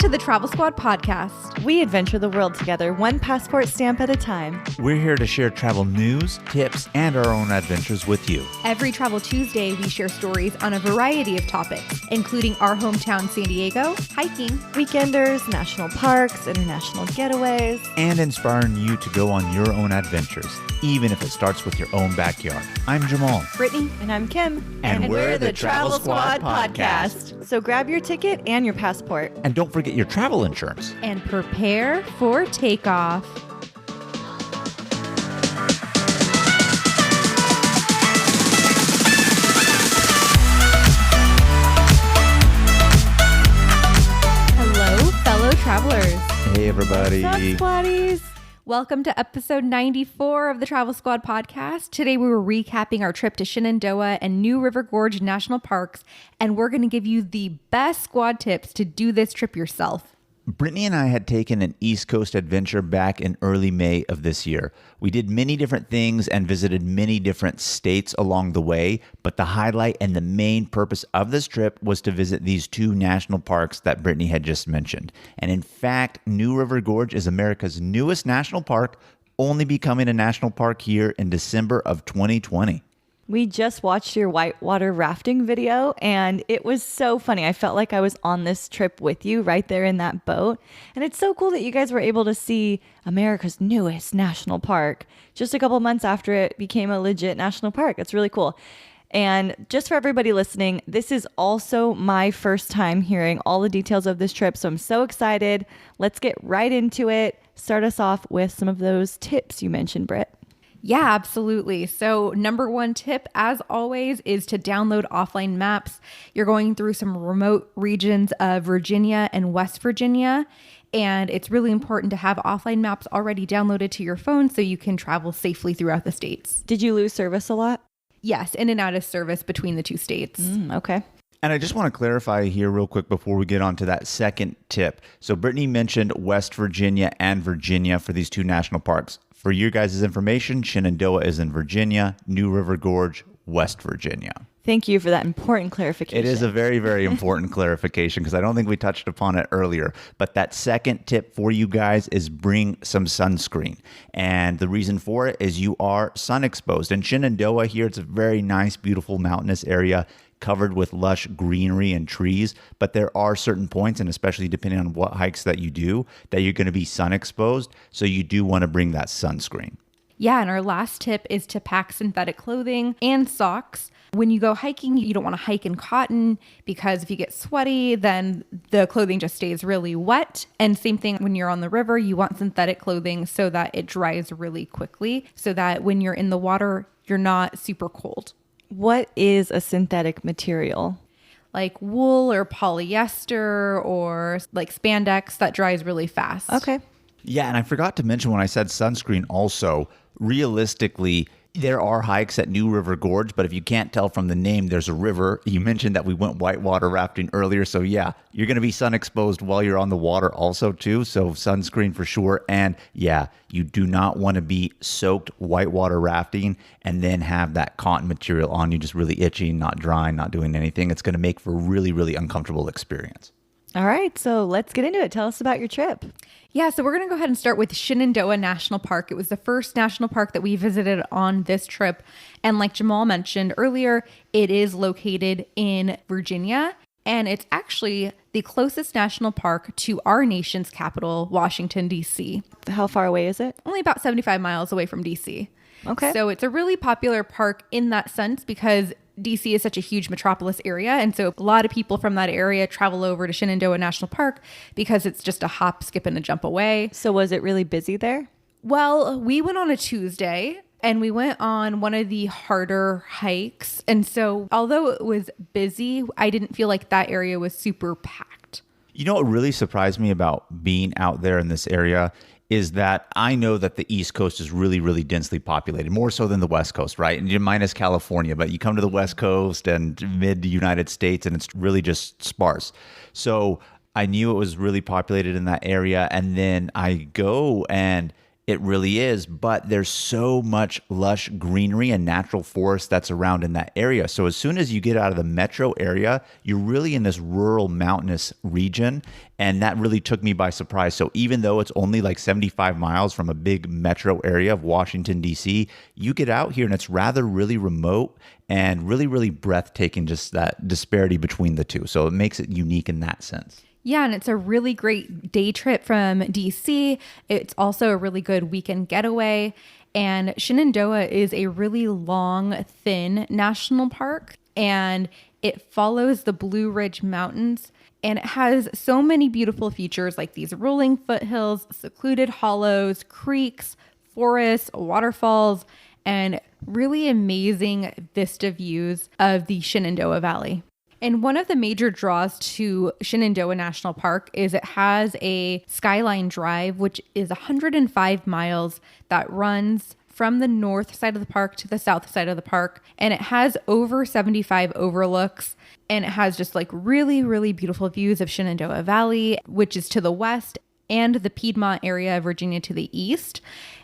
to the Travel Squad podcast. We adventure the world together, one passport stamp at a time. We're here to share travel news, tips, and our own adventures with you. Every Travel Tuesday, we share stories on a variety of topics, including our hometown San Diego, hiking, weekenders, national parks, international getaways, and inspiring you to go on your own adventures, even if it starts with your own backyard. I'm Jamal. Brittanie. And I'm Kim. And we're the Travel Squad podcast. So grab your ticket and your passport. And don't forget your travel insurance. And prepare for takeoff. Hello, fellow travelers. Hey, everybody. What's up, Squaddies? Welcome to episode 94 of the Travel Squad podcast. Today we were recapping our trip to Shenandoah and New River Gorge National Parks, and we're going to give you the best squad tips to do this trip yourself. Brittanie and I had taken an East Coast adventure back in early May of this year. We did many different things and visited many different states along the way, but the highlight and the main purpose of this trip was to visit these two national parks that Brittanie had just mentioned. And in fact, New River Gorge is America's newest national park, only becoming a national park here in December of 2020. We just watched your whitewater rafting video, and it was so funny. I felt like I was on this trip with you right there in that boat. And it's so cool that you guys were able to see America's newest national park just a couple months after it became a legit national park. It's really cool. And just for everybody listening, this is also my first time hearing all the details of this trip, so I'm so excited. Let's get right into it. Start us off with some of those tips you mentioned, Britt. Yeah, absolutely. So number one tip, as always, is to download offline maps. You're going through some remote regions of Virginia and West Virginia, and it's really important to have offline maps already downloaded to your phone so you can travel safely throughout the states. Did you lose service a lot? Yes, in and out of service between the two states. Okay. And I just want to clarify here real quick before we get on to that second tip. So Brittanie mentioned West Virginia and Virginia for these two national parks. For you guys' information, Shenandoah is in Virginia, New River Gorge, West Virginia. Thank you for that important clarification. It is a very, very important clarification because I don't think we touched upon it earlier. But that second tip for you guys is bring some sunscreen. And the reason for it is you are sun exposed. In Shenandoah here, it's a very nice, beautiful mountainous area covered with lush greenery and trees, but there are certain points, and especially depending on what hikes that you do, that you're going to be sun exposed, so you do want to bring that sunscreen. Yeah, and our last tip is to pack synthetic clothing and socks. When you go hiking, you don't want to hike in cotton because if you get sweaty, then the clothing just stays really wet. And same thing when you're on the river, you want synthetic clothing so that it dries really quickly, so that when you're in the water, you're not super cold. What is a synthetic material? Like wool or polyester or like spandex that dries really fast. Okay. Yeah, and I forgot to mention when I said sunscreen also, realistically, there are hikes at New River Gorge, but if you can't tell from the name, there's a river. You mentioned that we went whitewater rafting earlier. So yeah, you're going to be sun exposed while you're on the water also too. So sunscreen for sure. And yeah, you do not want to be soaked whitewater rafting and then have that cotton material on you just really itching, not drying, not doing anything. It's going to make for a really, really uncomfortable experience. All right, so let's get into it. Tell us about your trip. Yeah, so we're going to go ahead and start with Shenandoah National Park. It was the first national park that we visited on this trip. And like Jamal mentioned earlier, it is located in Virginia. And it's actually the closest national park to our nation's capital, Washington, D.C. How far away is it? Only about 75 miles away from D.C. Okay. So it's a really popular park in that sense because DC is such a huge metropolis area. And so a lot of people from that area travel over to Shenandoah National Park because it's just a hop, skip, and a jump away. So was it really busy there? Well, we went on a Tuesday and we went on one of the harder hikes. And so although it was busy, I didn't feel like that area was super packed. You know what really surprised me about being out there in this area is that I know that the East Coast is really, really densely populated, more so than the West Coast, right? And minus California, but you come to the West Coast and mid-United States and it's really just sparse. So I knew it was really populated in that area. And then I go and It really is, but there's so much lush greenery and natural forest that's around in that area. So as soon as you get out of the metro area, you're really in this rural mountainous region, and that really took me by surprise. So even though it's only like 75 miles from a big metro area of Washington, D.C., you get out here and it's rather really remote and really, really breathtaking, just that disparity between the two. So it makes it unique in that sense. Yeah, and it's a really great day trip from DC. It's also a really good weekend getaway. And Shenandoah is a really long, thin national park, and it follows the Blue Ridge Mountains. And it has so many beautiful features like these rolling foothills, secluded hollows, creeks, forests, waterfalls, and really amazing vista views of the Shenandoah Valley. And one of the major draws to Shenandoah National Park is it has a Skyline Drive, which is 105 miles that runs from the north side of the park to the south side of the park. And it has over 75 overlooks. And it has just like really, really beautiful views of Shenandoah Valley, which is to the west, and the Piedmont area of Virginia to the east.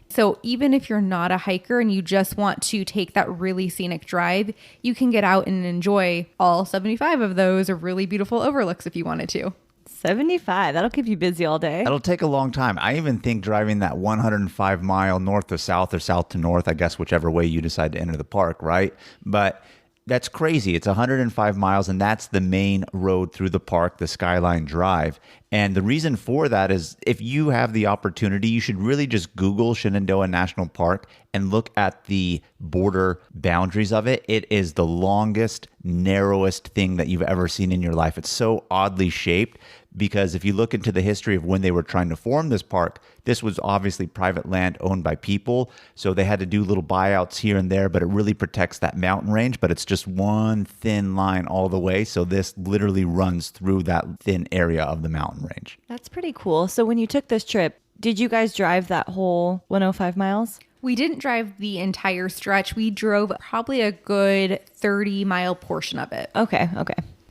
So even if you're not a hiker and you just want to take that really scenic drive, you can get out and enjoy all 75 of those really beautiful overlooks if you wanted to. 75. That'll keep you busy all day. That'll take a long time. I even think driving that 105 mile north to south or south to north, I guess whichever way you decide to enter the park, right? But that's crazy. It's 105 miles, and that's the main road through the park, the Skyline Drive. And the reason for that is if you have the opportunity, you should really just Google Shenandoah National Park and look at the border boundaries of it. It is the longest, narrowest thing that you've ever seen in your life. It's so oddly shaped because if you look into the history of when they were trying to form this park, this was obviously private land owned by people. So they had to do little buyouts here and there, but it really protects that mountain range. But it's just one thin line all the way. So this literally runs through that thin area of the mountain range. That's pretty cool. So when you took this trip, did you guys drive that whole 105 miles? We didn't drive the entire stretch. We drove probably a good 30-mile portion of it. Okay.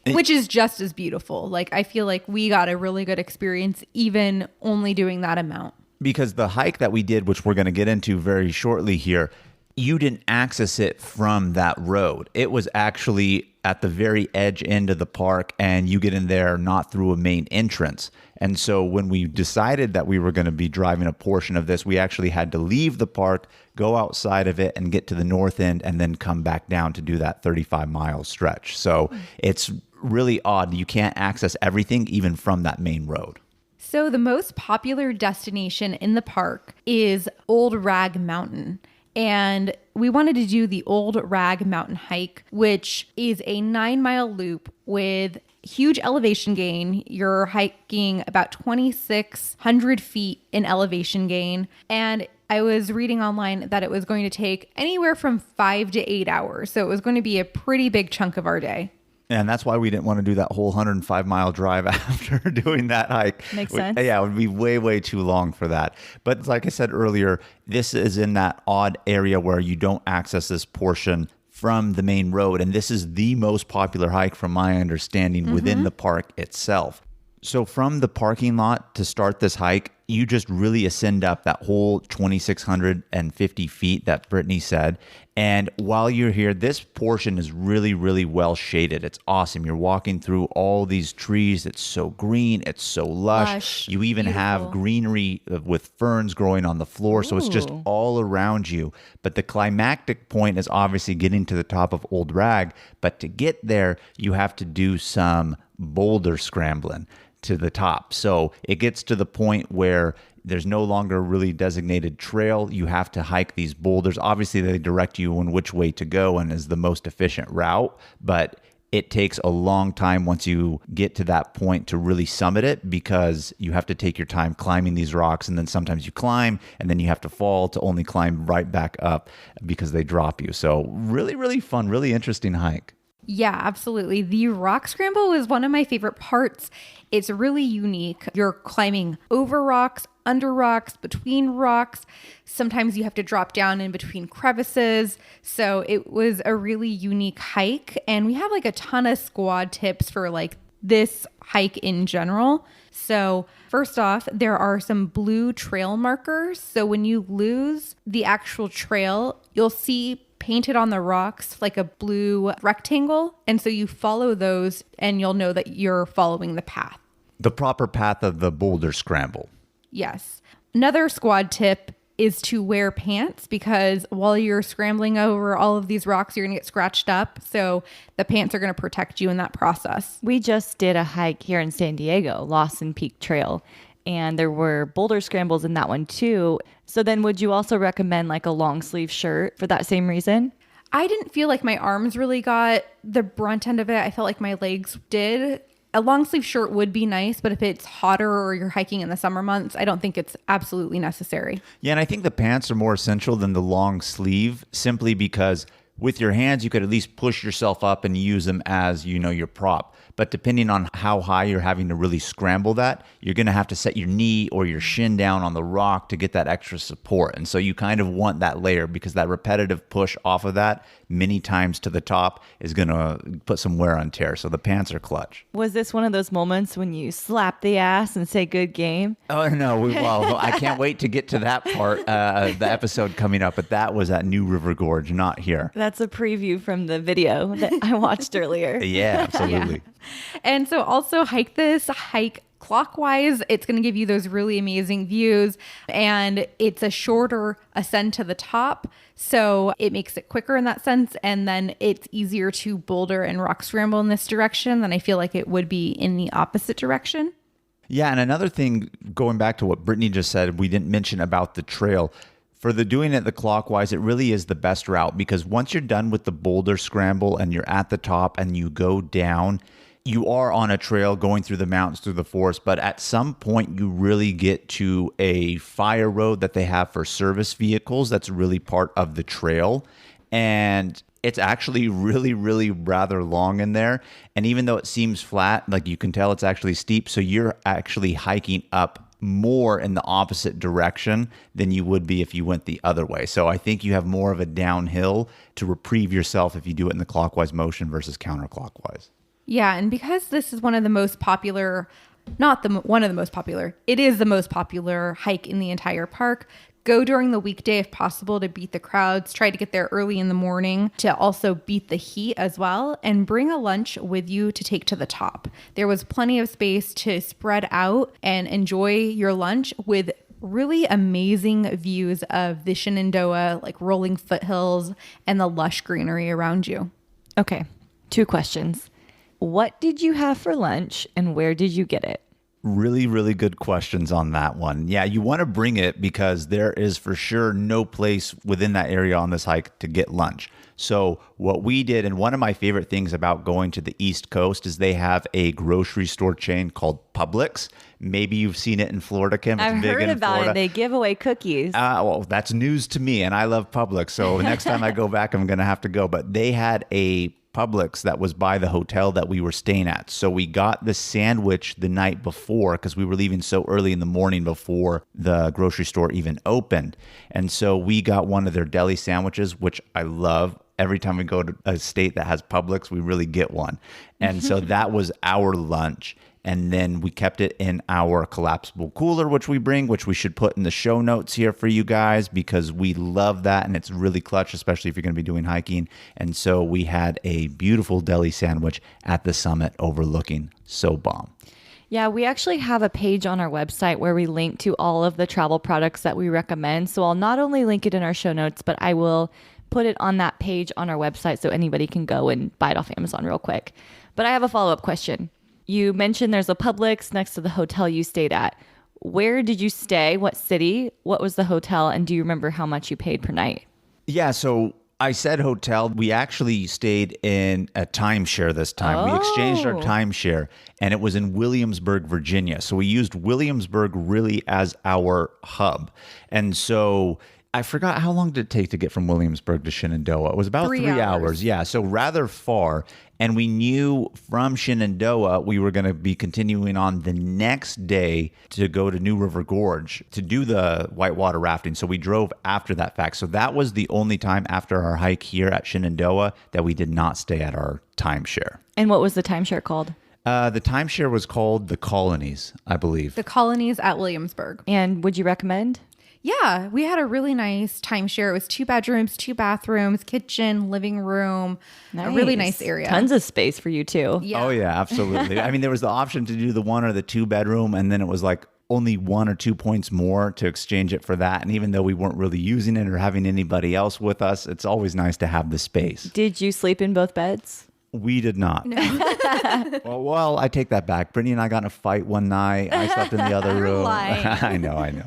Which is just as beautiful. Like, I feel like we got a really good experience even only doing that amount. Because the hike that we did, which we're going to get into very shortly here, you didn't access it from that road. It was actually at the very edge end of the park, and you get in there not through a main entrance. And so when we decided that we were going to be driving a portion of this, we actually had to leave the park, go outside of it, and get to the north end, and then come back down to do that 35-mile stretch. So it's really odd. You can't access everything even from that main road. So the most popular destination in the park is Old Rag Mountain. And we wanted to do the Old Rag Mountain hike, which is a 9-mile loop with huge elevation gain. You're hiking about 2,600 feet in elevation gain. And I was reading online that it was going to take anywhere from 5 to 8 hours. So it was going to be a pretty big chunk of our day. And that's why we didn't want to do that whole 105-mile drive after doing that hike. Makes sense. Yeah, it would be way, way too long for that. But like I said earlier, this is in that odd area where you don't access this portion from the main road. And this is the most popular hike, from my understanding, within the park itself. So from the parking lot to start this hike, you just really ascend up that whole 2,650 feet that Brittanie said. And while you're here, this portion is really, really well shaded. It's awesome. You're walking through all these trees. It's so green. It's so lush. You even have greenery with ferns growing on the floor. So it's just all around you. But the climactic point is obviously getting to the top of Old Rag. But to get there, you have to do some boulder scrambling to the top. So it gets to the point where there's no longer a really designated trail. You have to hike these boulders. Obviously, they direct you on which way to go and is the most efficient route, but it takes a long time once you get to that point to really summit it, because you have to take your time climbing these rocks, and then sometimes you climb and then you have to fall to only climb right back up because they drop you. So really, really fun, really interesting hike. Yeah, absolutely. The rock scramble is one of my favorite parts. It's really unique. You're climbing over rocks, under rocks, between rocks. Sometimes you have to drop down in between crevices. So it was a really unique hike. And we have like a ton of squad tips for like this hike in general. So first off, there are some blue trail markers. So when you lose the actual trail, you'll see painted on the rocks like a blue rectangle. And so you follow those and you'll know that you're following the path. The proper path of the boulder scramble. Yes. Another squad tip is to wear pants, because while you're scrambling over all of these rocks, you're going to get scratched up. So the pants are going to protect you in that process. We just did a hike here in San Diego, Lawson Peak Trail, and there were boulder scrambles in that one too. So then would you also recommend like a long sleeve shirt for that same reason? I didn't feel like my arms really got the brunt end of it. I felt like my legs did. A long sleeve shirt would be nice, but if it's hotter or you're hiking in the summer months, I don't think it's absolutely necessary. Yeah, and I think the pants are more essential than the long sleeve, simply because with your hands, you could at least push yourself up and use them as, your prop. But depending on how high you're having to really scramble that, you're going to have to set your knee or your shin down on the rock to get that extra support. And so you kind of want that layer, because that repetitive push off of that many times to the top is going to put some wear on tear. So the pants are clutch. Was this one of those moments when you slap the ass and say good game? Oh, no. Well, I can't wait to get to that part, the episode coming up. But that was at New River Gorge, not here. That's a preview from the video that I watched earlier. Yeah, absolutely. Yeah. And so also hike clockwise. It's going to give you those really amazing views, and it's a shorter ascent to the top. So it makes it quicker in that sense. And then it's easier to boulder and rock scramble in this direction than I feel like it would be in the opposite direction. Yeah. And another thing, going back to what Brittanie just said, we didn't mention about the trail. For the doing it the clockwise, it really is the best route, because once you're done with the boulder scramble and you're at the top and you go down, you are on a trail going through the mountains, through the forest, but at some point you really get to a fire road that they have for service vehicles. That's really part of the trail. And it's actually really, really rather long in there. And even though it seems flat, like you can tell it's actually steep. So you're actually hiking up more in the opposite direction than you would be if you went the other way. So I think you have more of a downhill to reprieve yourself if you do it in the clockwise motion versus counterclockwise. Yeah, and because this is one of the most popular, it is the most popular hike in the entire park. Go during the weekday if possible to beat the crowds. Try to get there early in the morning to also beat the heat as well, and bring a lunch with you to take to the top. There was plenty of space to spread out and enjoy your lunch with really amazing views of the Shenandoah, like rolling foothills and the lush greenery around you. Okay, 2 questions. What did you have for lunch and where did you get it? Really, really good questions on that one. Yeah, you want to bring it because there is for sure no place within that area on this hike to get lunch. So what we did, and one of my favorite things about going to the East Coast, is they have a grocery store chain called Publix. Maybe you've seen it in Florida, Kim. It's I've big heard in about Florida. it. They give away cookies. Well, that's news to me, and I love Publix. So next time I go back, I'm going to have to go. But they had a Publix that was by the hotel that we were staying at. So we got the sandwich the night before because we were leaving so early in the morning before the grocery store even opened. And so we got one of their deli sandwiches, which I love. Every time we go to a state that has Publix, we really get one. And so that was our lunch. And then we kept it in our collapsible cooler, which we should put in the show notes here for you guys, because we love that. And it's really clutch, especially if you're going to be doing hiking. And so we had a beautiful deli sandwich at the summit overlooking. So bomb. Yeah, we actually have a page on our website where we link to all of the travel products that we recommend. So I'll not only link it in our show notes, but I will put it on that page on our website so anybody can go and buy it off Amazon real quick. But I have a follow-up question. You mentioned there's a Publix next to the hotel you stayed at. Where did you stay? What city? What was the hotel? And do you remember how much you paid per night? Yeah, so I said hotel. We actually stayed in a timeshare this time. We exchanged our timeshare, and it was in Williamsburg, Virginia. So we used Williamsburg really as our hub. And so I forgot, how long did it take to get from Williamsburg to Shenandoah? It was about 3 hours. Yeah, so rather far. And we knew from Shenandoah we were going to be continuing on the next day to go to New River Gorge to do the whitewater rafting. So we drove after that fact. So that was the only time after our hike here at Shenandoah that we did not stay at our timeshare. And what was the timeshare called? The timeshare was called the Colonies, I believe. The Colonies at Williamsburg. And would you recommend? Yeah, we had a really nice timeshare. It was 2 bedrooms, 2 bathrooms, kitchen, living room, a really nice area. Tons of space for you too. Yeah. Oh, yeah, absolutely. I mean, there was the option to do the 1 or the 2 bedroom, and then it was like only 1 or 2 points more to exchange it for that. And even though we weren't really using it or having anybody else with us, it's always nice to have the space. Did you sleep in both beds? We did not. No. well, I take that back. Brittany and I got in a fight one night. I slept in the other room. lying. I know.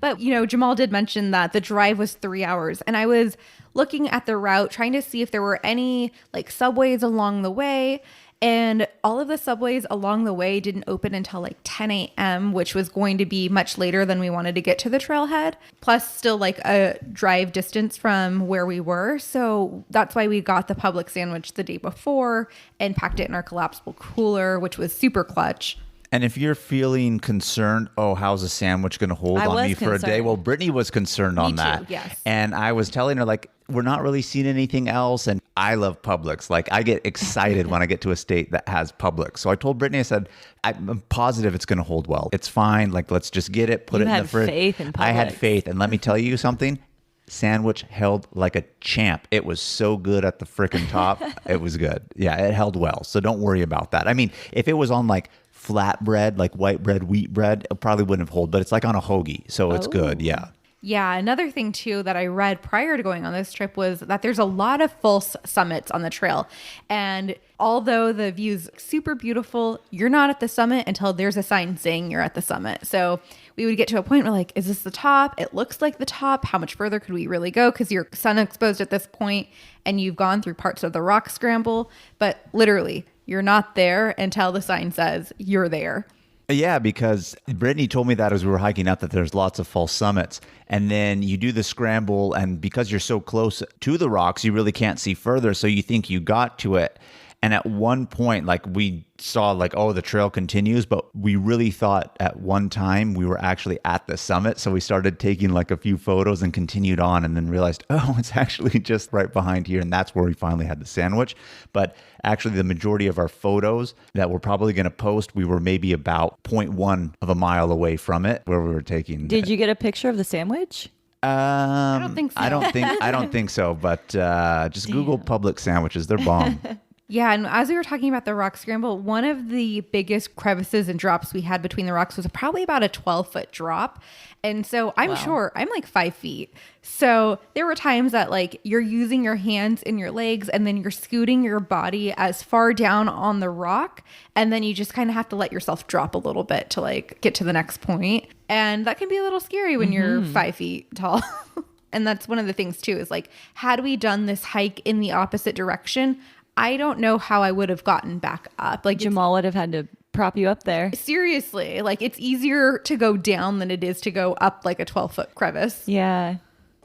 But, Jamal did mention that the drive was 3 hours. And I was looking at the route, trying to see if there were any like subways along the way. And all of the subways along the way didn't open until like 10 a.m., which was going to be much later than we wanted to get to the trailhead. Plus still like a drive distance from where we were. So that's why we got the Publix sandwich the day before and packed it in our collapsible cooler, which was super clutch. And if you're feeling concerned, how's a sandwich going to hold on me for a day? Well, Brittany was concerned on that. Me too, yes. And I was telling her, like, we're not really seeing anything else. And I love Publix. Like, I get excited when I get to a state that has Publix. So I told Brittany, I said, I'm positive it's going to hold well. It's fine. Like, let's just get it, put it in the fridge. You had faith in Publix. I had faith. And let me tell you something. Sandwich held like a champ. It was so good at the frickin' top. It was good. Yeah, it held well. So don't worry about that. I mean, if it was on like flat bread, like white bread, wheat bread, it probably wouldn't have hold, but it's like on a hoagie. So it's good. Yeah. Yeah, another thing too that I read prior to going on this trip was that there's a lot of false summits on the trail. And although the view's super beautiful, you're not at the summit until there's a sign saying you're at the summit. So we would get to a point where like, is this the top? It looks like the top. How much further could we really go? Because you're sun exposed at this point and you've gone through parts of the rock scramble. But literally, you're not there until the sign says you're there. Yeah, because Brittany told me that as we were hiking up that there's lots of false summits. And then you do the scramble, and because you're so close to the rocks, you really can't see further. So you think you got to it. And at one point, like we saw like, the trail continues, but we really thought at one time we were actually at the summit. So we started taking like a few photos and continued on and then realized, it's actually just right behind here. And that's where we finally had the sandwich. But actually the majority of our photos that we're probably going to post, we were maybe about 0.1 of a mile away from it where we were taking. Did you get a picture of the sandwich? I don't think so. I don't think so, but just Google Publix sandwiches. They're bomb. Yeah, and as we were talking about the rock scramble, one of the biggest crevices and drops we had between the rocks was probably about a 12-foot drop. And so I'm short. I'm like 5 feet. So there were times that like you're using your hands and your legs and then you're scooting your body as far down on the rock. And then you just kind of have to let yourself drop a little bit to like get to the next point. And that can be a little scary when you're 5 feet tall. And that's one of the things too, is like, had we done this hike in the opposite direction, I don't know how I would have gotten back up. Like Jamal would have had to prop you up there. Seriously, like it's easier to go down than it is to go up like a 12-foot crevice. Yeah.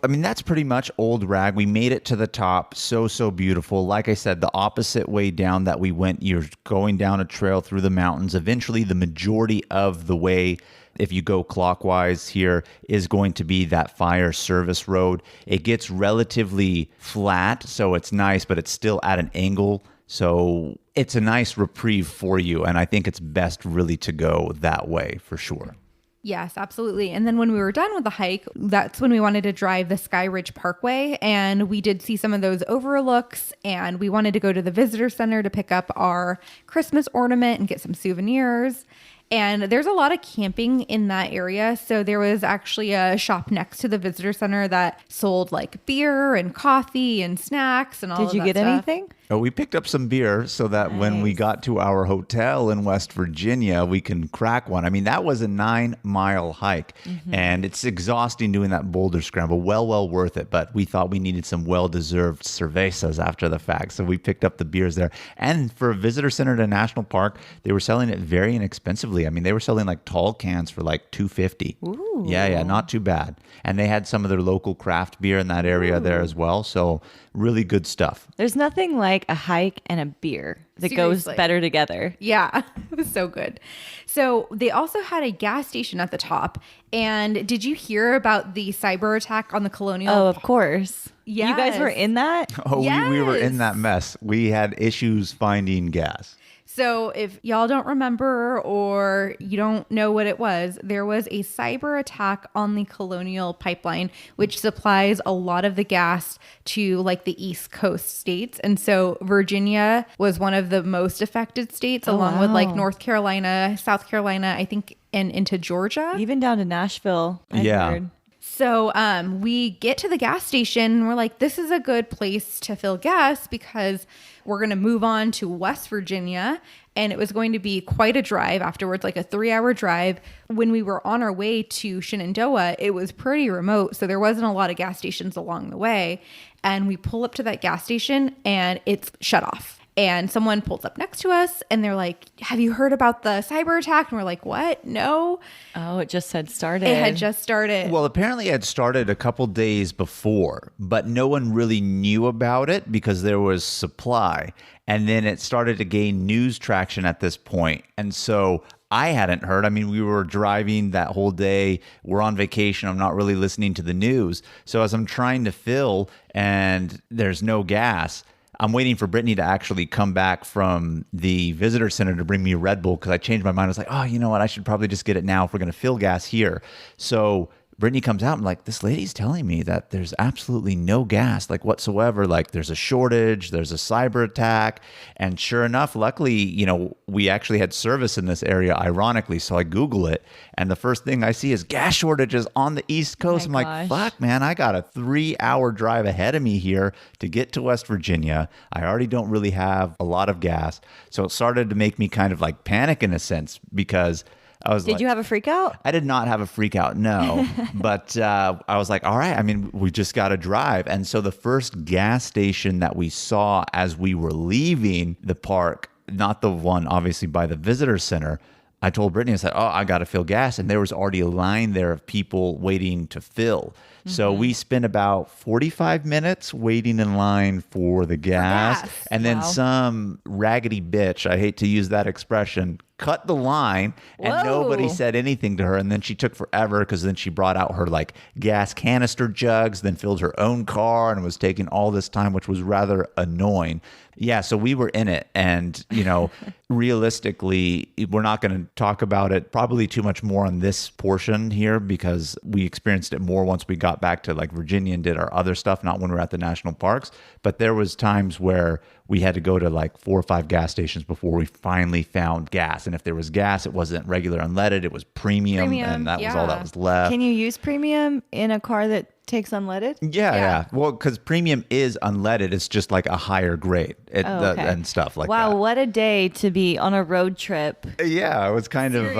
I mean, that's pretty much Old Rag. We made it to the top. So beautiful. Like I said, the opposite way down that we went, you're going down a trail through the mountains. Eventually, the majority of the way, if you go clockwise here, is going to be that fire service road. It gets relatively flat, so it's nice, but it's still at an angle. So it's a nice reprieve for you. And I think it's best really to go that way for sure. Yes, absolutely. And then when we were done with the hike, that's when we wanted to drive the Sky Ridge Parkway. And we did see some of those overlooks. And we wanted to go to the visitor center to pick up our Christmas ornament and get some souvenirs. And there's a lot of camping in that area. So there was actually a shop next to the visitor center that sold like beer and coffee and snacks and all of that Did you get stuff. anything? Oh, we picked up some beer so that when we got to our hotel in West Virginia, we can crack one. I mean, that was a 9-mile hike, and it's exhausting doing that boulder scramble. Well worth it. But we thought we needed some well-deserved cervezas after the fact, so we picked up the beers there. And for a visitor center to a national park, they were selling it very inexpensively. I mean, they were selling like tall cans for like $2.50. Ooh. Yeah, not too bad. And they had some of their local craft beer in that area there as well. So really good stuff. There's nothing like a hike and a beer that Seriously. goes better together. Yeah, it was so good. So they also had a gas station at the top. And did you hear about the cyber attack on the Colonial? Oh, of course. Yes. You guys were in that? Oh, we were in Yes. that mess. We had issues finding gas. So if y'all don't remember or you don't know what it was, there was a cyber attack on the Colonial Pipeline, which supplies a lot of the gas to like the East Coast states. And so Virginia was one of the most affected states, along with like North Carolina, South Carolina, I think, and into Georgia. Even down to Nashville. I heard. So we get to the gas station and we're like, this is a good place to fill gas because we're going to move on to West Virginia. And it was going to be quite a drive afterwards, like a 3-hour drive. When we were on our way to Shenandoah, it was pretty remote. So there wasn't a lot of gas stations along the way. And we pull up to that gas station and it's shut off. And someone pulls up next to us and they're like, have you heard about the cyber attack? And we're like, what? No. Oh, it just had started. It had just started. Well, apparently it had started a couple days before, but no one really knew about it because there was supply. And then it started to gain news traction at this point. And so I hadn't heard. I mean, we were driving that whole day. We're on vacation. I'm not really listening to the news. So as I'm trying to fill and there's no gas, I'm waiting for Brittanie to actually come back from the visitor center to bring me a Red Bull because I changed my mind. I was like, oh, you know what? I should probably just get it now if we're going to fill gas here. So Brittanie comes out and like, this lady's telling me that there's absolutely no gas like whatsoever. Like there's a shortage, there's a cyber attack. And sure enough, luckily, you know, we actually had service in this area, ironically. So I Google it. And the first thing I see is gas shortages on the East Coast. I'm like, fuck, man, I got a 3-hour drive ahead of me here to get to West Virginia. I already don't really have a lot of gas. So it started to make me kind of like panic in a sense because I was Did you have a freak out? I did not have a freak out, no. But I was like, all right, I mean, we just got to drive. And so the first gas station that we saw as we were leaving the park, not the one obviously by the visitor center, I told Brittanie, I said, oh, I got to fill gas. And there was already a line there of people waiting to fill. So we spent about 45 minutes waiting in line for the gas. And then some raggedy bitch, I hate to use that expression, cut the line and nobody said anything to her. And then she took forever because then she brought out her like gas canister jugs, then filled her own car and was taking all this time, which was rather annoying. Yeah, so we were in it. And, you know, realistically, we're not going to talk about it probably too much more on this portion here because we experienced it more once we got back to like Virginia and did our other stuff, not when we were at the national parks. But there was times where we had to go to like 4 or 5 gas stations before we finally found gas. And if there was gas, it wasn't regular unleaded, it was premium and that was all that was left. Can you use premium in a car that takes unleaded? Yeah. Well, because premium is unleaded. It's just like a higher grade and stuff like that. Wow, what a day to be on a road trip. Yeah, it was kind of,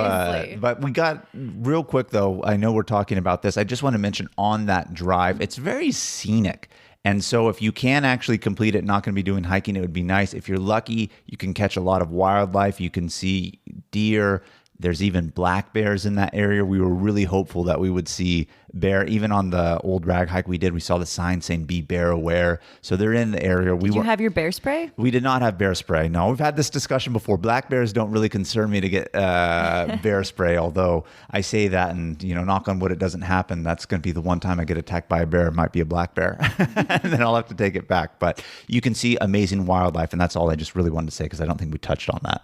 but we got real quick though. I know we're talking about this. I just want to mention on that drive, it's very scenic. And so if you can actually complete it, not going to be doing hiking, it would be nice. If you're lucky, you can catch a lot of wildlife. You can see deer. There's even black bears in that area. We were really hopeful that we would see bear. Even on the old rag hike we did, we saw the sign saying be bear aware. So they're in the area. Did you have your bear spray? We did not have bear spray. No, we've had this discussion before. Black bears don't really concern me to get bear spray, although I say that and, you know, knock on wood, it doesn't happen. That's going to be the one time I get attacked by a bear. It might be a black bear. And then I'll have to take it back. But you can see amazing wildlife. And that's all I just really wanted to say because I don't think we touched on that.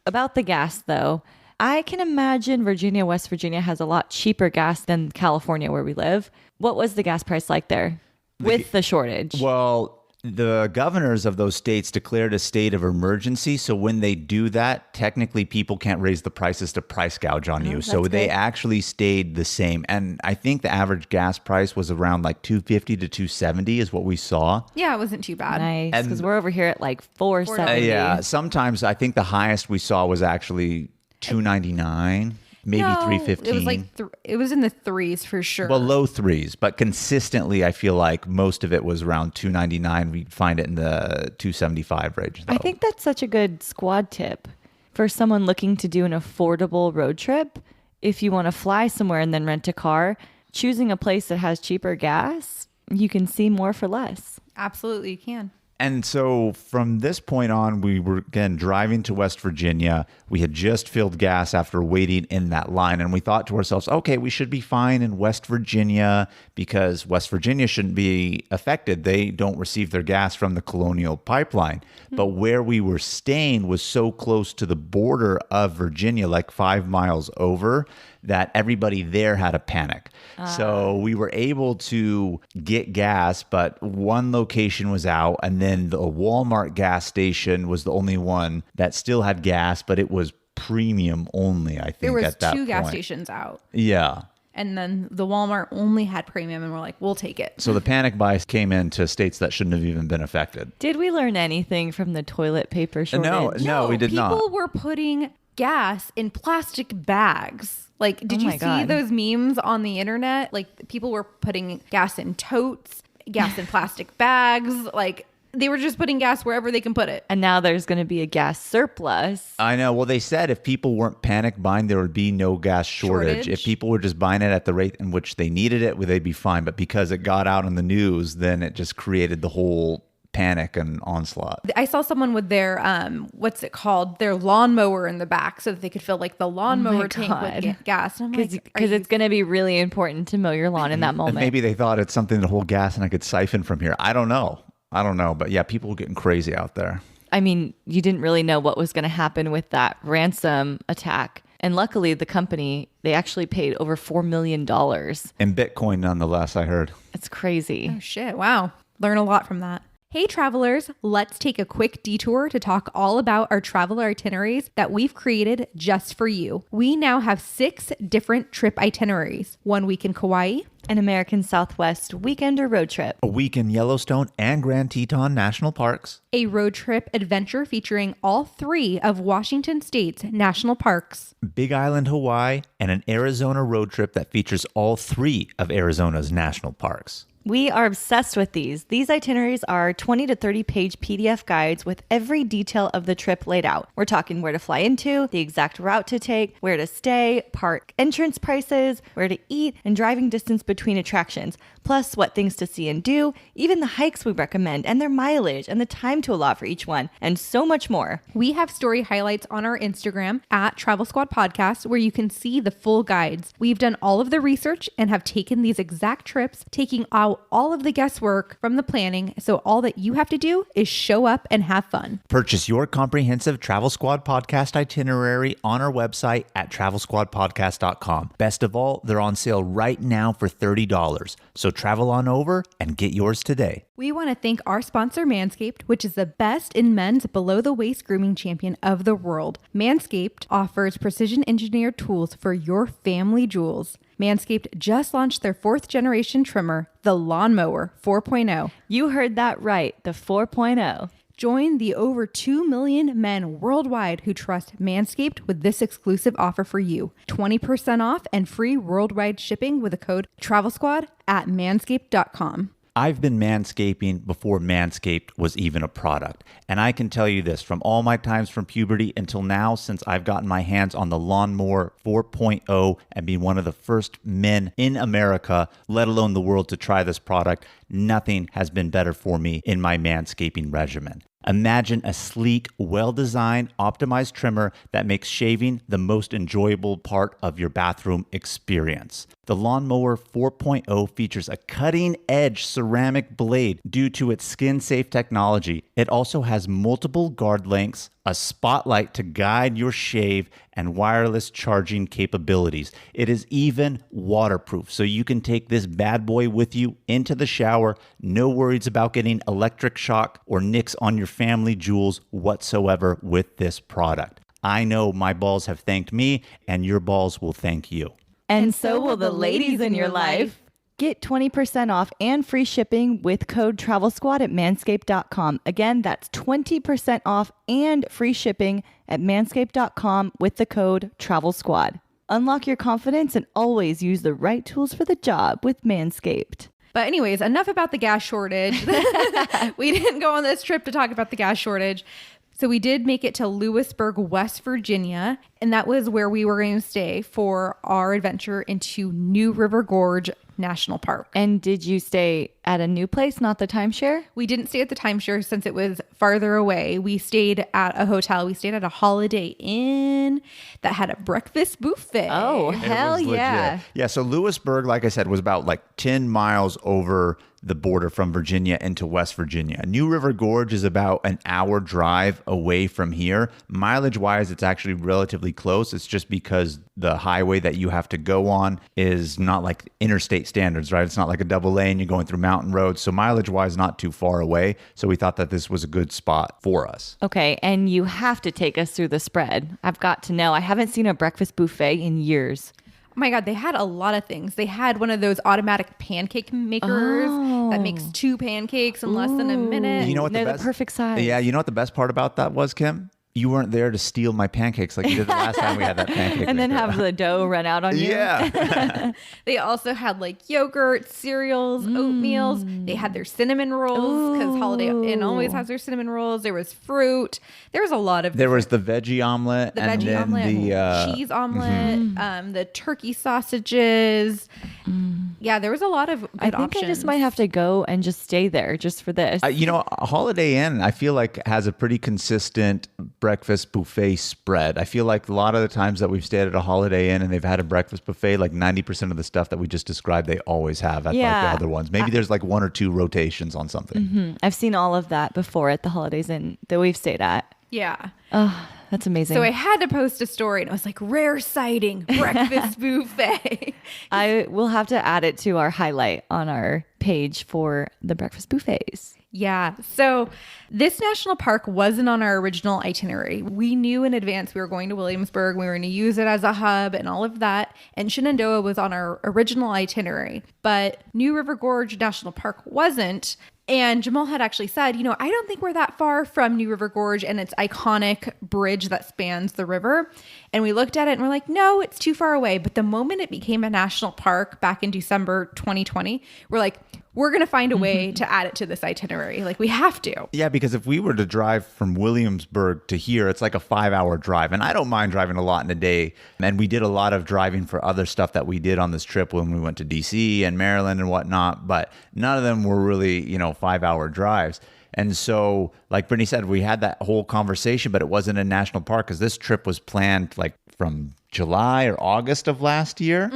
About the gas, though. I can imagine West Virginia has a lot cheaper gas than California where we live. What was the gas price like there with the shortage? Well, the governors of those states declared a state of emergency. So when they do that, technically people can't raise the prices to price gouge on you. So they actually stayed the same. And I think the average gas price was around like $2.50 to $2.70 is what we saw. Yeah, it wasn't too bad. Nice, because we're over here at like $4.70. Yeah, sometimes I think the highest we saw was actually $2.99, maybe $3.15. It was like it was in the threes for sure. Well, low threes, but consistently, I feel like most of it was around $2.99. We find it in the $2.75 range, though. I think that's such a good squad tip for someone looking to do an affordable road trip. If you want to fly somewhere and then rent a car, choosing a place that has cheaper gas, you can see more for less. Absolutely, you can. And so from this point on, we were, again, driving to West Virginia. We had just filled gas after waiting in that line. And we thought to ourselves, okay, we should be fine in West Virginia because West Virginia shouldn't be affected. They don't receive their gas from the Colonial Pipeline. But where we were staying was so close to the border of Virginia, like 5 miles over, that everybody there had a panic. So we were able to get gas, but one location was out, and then the Walmart gas station was the only one that still had gas, but it was premium only, I think, There was at that two gas point. stations out. Yeah. And then the Walmart only had premium, and we're like, we'll take it. So the panic buy came into states that shouldn't have even been affected. Did we learn anything from the toilet paper shortage? No, we did not. People were putting gas in plastic bags. Like, did Oh you my see God. those memes on the internet? Like, people were putting gas in totes, gas in plastic bags. Like, they were just putting gas wherever they can put it. And now there's going to be a gas surplus. I know. Well, they said if people weren't panic buying, there would be no gas shortage. If people were just buying it at the rate in which they needed it, they'd be fine. But because it got out on the news, then it just created the whole panic and onslaught. I saw someone with their, what's it called? Their lawnmower in the back so that they could fill like the lawnmower tank with gas. And I'm like, Because it's going to be really important to mow your lawn in that moment. And maybe they thought it's something to hold gas and I could siphon from here. I don't know. But yeah, people were getting crazy out there. I mean, you didn't really know what was going to happen with that ransom attack. And luckily, the company, they actually paid over $4 million. In Bitcoin, nonetheless, I heard. It's crazy. oh shit, wow. Learn a lot from that. Hey travelers, let's take a quick detour to talk all about our travel itineraries that we've created just for you. We now have 6 different trip itineraries. 1 week in Kauai, An American Southwest weekend or road trip. A week in Yellowstone and Grand Teton National Parks. a road trip adventure featuring all 3 of Washington State's national parks, Big Island, Hawaii, and an Arizona road trip that features all 3 of Arizona's national parks. We are obsessed with these. These itineraries are 20 to 30 page PDF guides with every detail of the trip laid out. We're talking where to fly into, the exact route to take, where to stay, park entrance prices, where to eat, and driving distance between attractions, plus what things to see and do, even the hikes we recommend and their mileage and the time to allot for each one, and so much more. We have story highlights on our Instagram at Travel Squad Podcast where you can see the full guides. We've done all of the research and have taken these exact trips, taking out all of the guesswork from the planning. So all that you have to do is show up and have fun. Purchase your comprehensive Travel Squad podcast itinerary on our website at travelsquadpodcast.com. Best of all, they're on sale right now for $30. So travel on over and get yours today. We want to thank our sponsor, Manscaped, which is the best in men's below-the-waist grooming champion of the world. Manscaped offers precision-engineered tools for your family jewels. Manscaped just launched their 4th-generation trimmer, the Lawnmower 4.0. You heard that right, the 4.0. Join the over 2 million men worldwide who trust Manscaped with this exclusive offer for you. 20% off and free worldwide shipping with the code TRAVELSQUAD at manscaped.com. I've been manscaping before Manscaped was even a product. And I can tell you this, from all my times from puberty until now, since I've gotten my hands on the Lawnmower 4.0 and being one of the first men in America, let alone the world, to try this product, nothing has been better for me in my manscaping regimen. Imagine a sleek, well-designed, optimized trimmer that makes shaving the most enjoyable part of your bathroom experience. The Lawnmower 4.0 features a cutting-edge ceramic blade due to its skin-safe technology. It also has multiple guard lengths, a spotlight to guide your shave, and wireless charging capabilities. It is even waterproof, so you can take this bad boy with you into the shower. No worries about getting electric shock or nicks on your family jewels whatsoever with this product. I know my balls have thanked me, and your balls will thank you. And so will the ladies in your life. Get 20% off and free shipping with code TRAVELSQUAD at manscaped.com. Again, that's 20% off and free shipping at manscaped.com with the code TRAVELSQUAD. Unlock your confidence and always use the right tools for the job with Manscaped. But anyways, enough about the gas shortage. We didn't go on this trip to talk about the gas shortage. So we did make it to Lewisburg, West Virginia, and that was where we were going to stay for our adventure into New River Gorge National Park. And did you stay at a new place, not the timeshare? We didn't stay at the timeshare since it was farther away. We stayed at a hotel. We stayed at a Holiday Inn that had a breakfast buffet. Oh, It hell was legit. yeah. Yeah, so Lewisburg, like I said, was about like 10 miles over the border from Virginia into West Virginia. New River Gorge is about an hour drive away from here. Mileage wise, it's actually relatively close. It's just because the highway that you have to go on is not like interstate standards, right? It's not like a double lane. You're going through mountain roads. So mileage wise, not too far away. So we thought that this was a good spot for us. Okay, and you have to take us through the spread. I've got to know. I haven't seen a breakfast buffet in years. Oh my God, they had a lot of things. They had one of those automatic pancake makers that makes 2 pancakes in less than a minute. You know what They're the perfect size. Yeah, you know what the best part about that was, Kim? You weren't there to steal my pancakes like you did the last time we had that pancake And then maker. have the dough run out on you. Yeah. They also had like yogurt, cereals, oatmeals. They had their cinnamon rolls because Holiday Inn always has their cinnamon rolls. There was fruit. There was a lot of There was the veggie omelet. the and veggie then omelet, the cheese omelet, the turkey sausages. Yeah, there was a lot of good I think options. I just might have to go and just stay there just for this. You know, Holiday Inn, I feel like has a pretty consistent breakfast buffet spread. I feel like a lot of the times that we've stayed at a Holiday Inn and they've had a breakfast buffet, like 90% of the stuff that we just described, they always have at like Yeah. the other ones. Maybe there's like 1 or 2 rotations on something. I've seen all of that before at the Holidays Inn that we've stayed at. Yeah. Oh, that's amazing. So I had to post a story and it was like rare sighting breakfast buffet. I will have to add it to our highlight on our page for the breakfast buffets. Yeah. So this national park wasn't on our original itinerary. We knew in advance we were going to Williamsburg. We were going to use it as a hub and all of that. And Shenandoah was on our original itinerary. But New River Gorge National Park wasn't. And Jamal had actually said, I don't think we're that far from New River Gorge and its iconic bridge that spans the river. And we looked at it and we're like, no, it's too far away. But the moment it became a national park back in December 2020, we're like, we're going to find a way to add it to this itinerary. Like we have to. Yeah, because if we were to drive from Williamsburg to here, it's like a 5-hour drive. And I don't mind driving a lot in a day. And we did a lot of driving for other stuff that we did on this trip when we went to DC and Maryland and whatnot. But none of them were really, 5-hour drives. And so, like Brittanie said, we had that whole conversation, but it wasn't a national park because this trip was planned like from July or August of last year.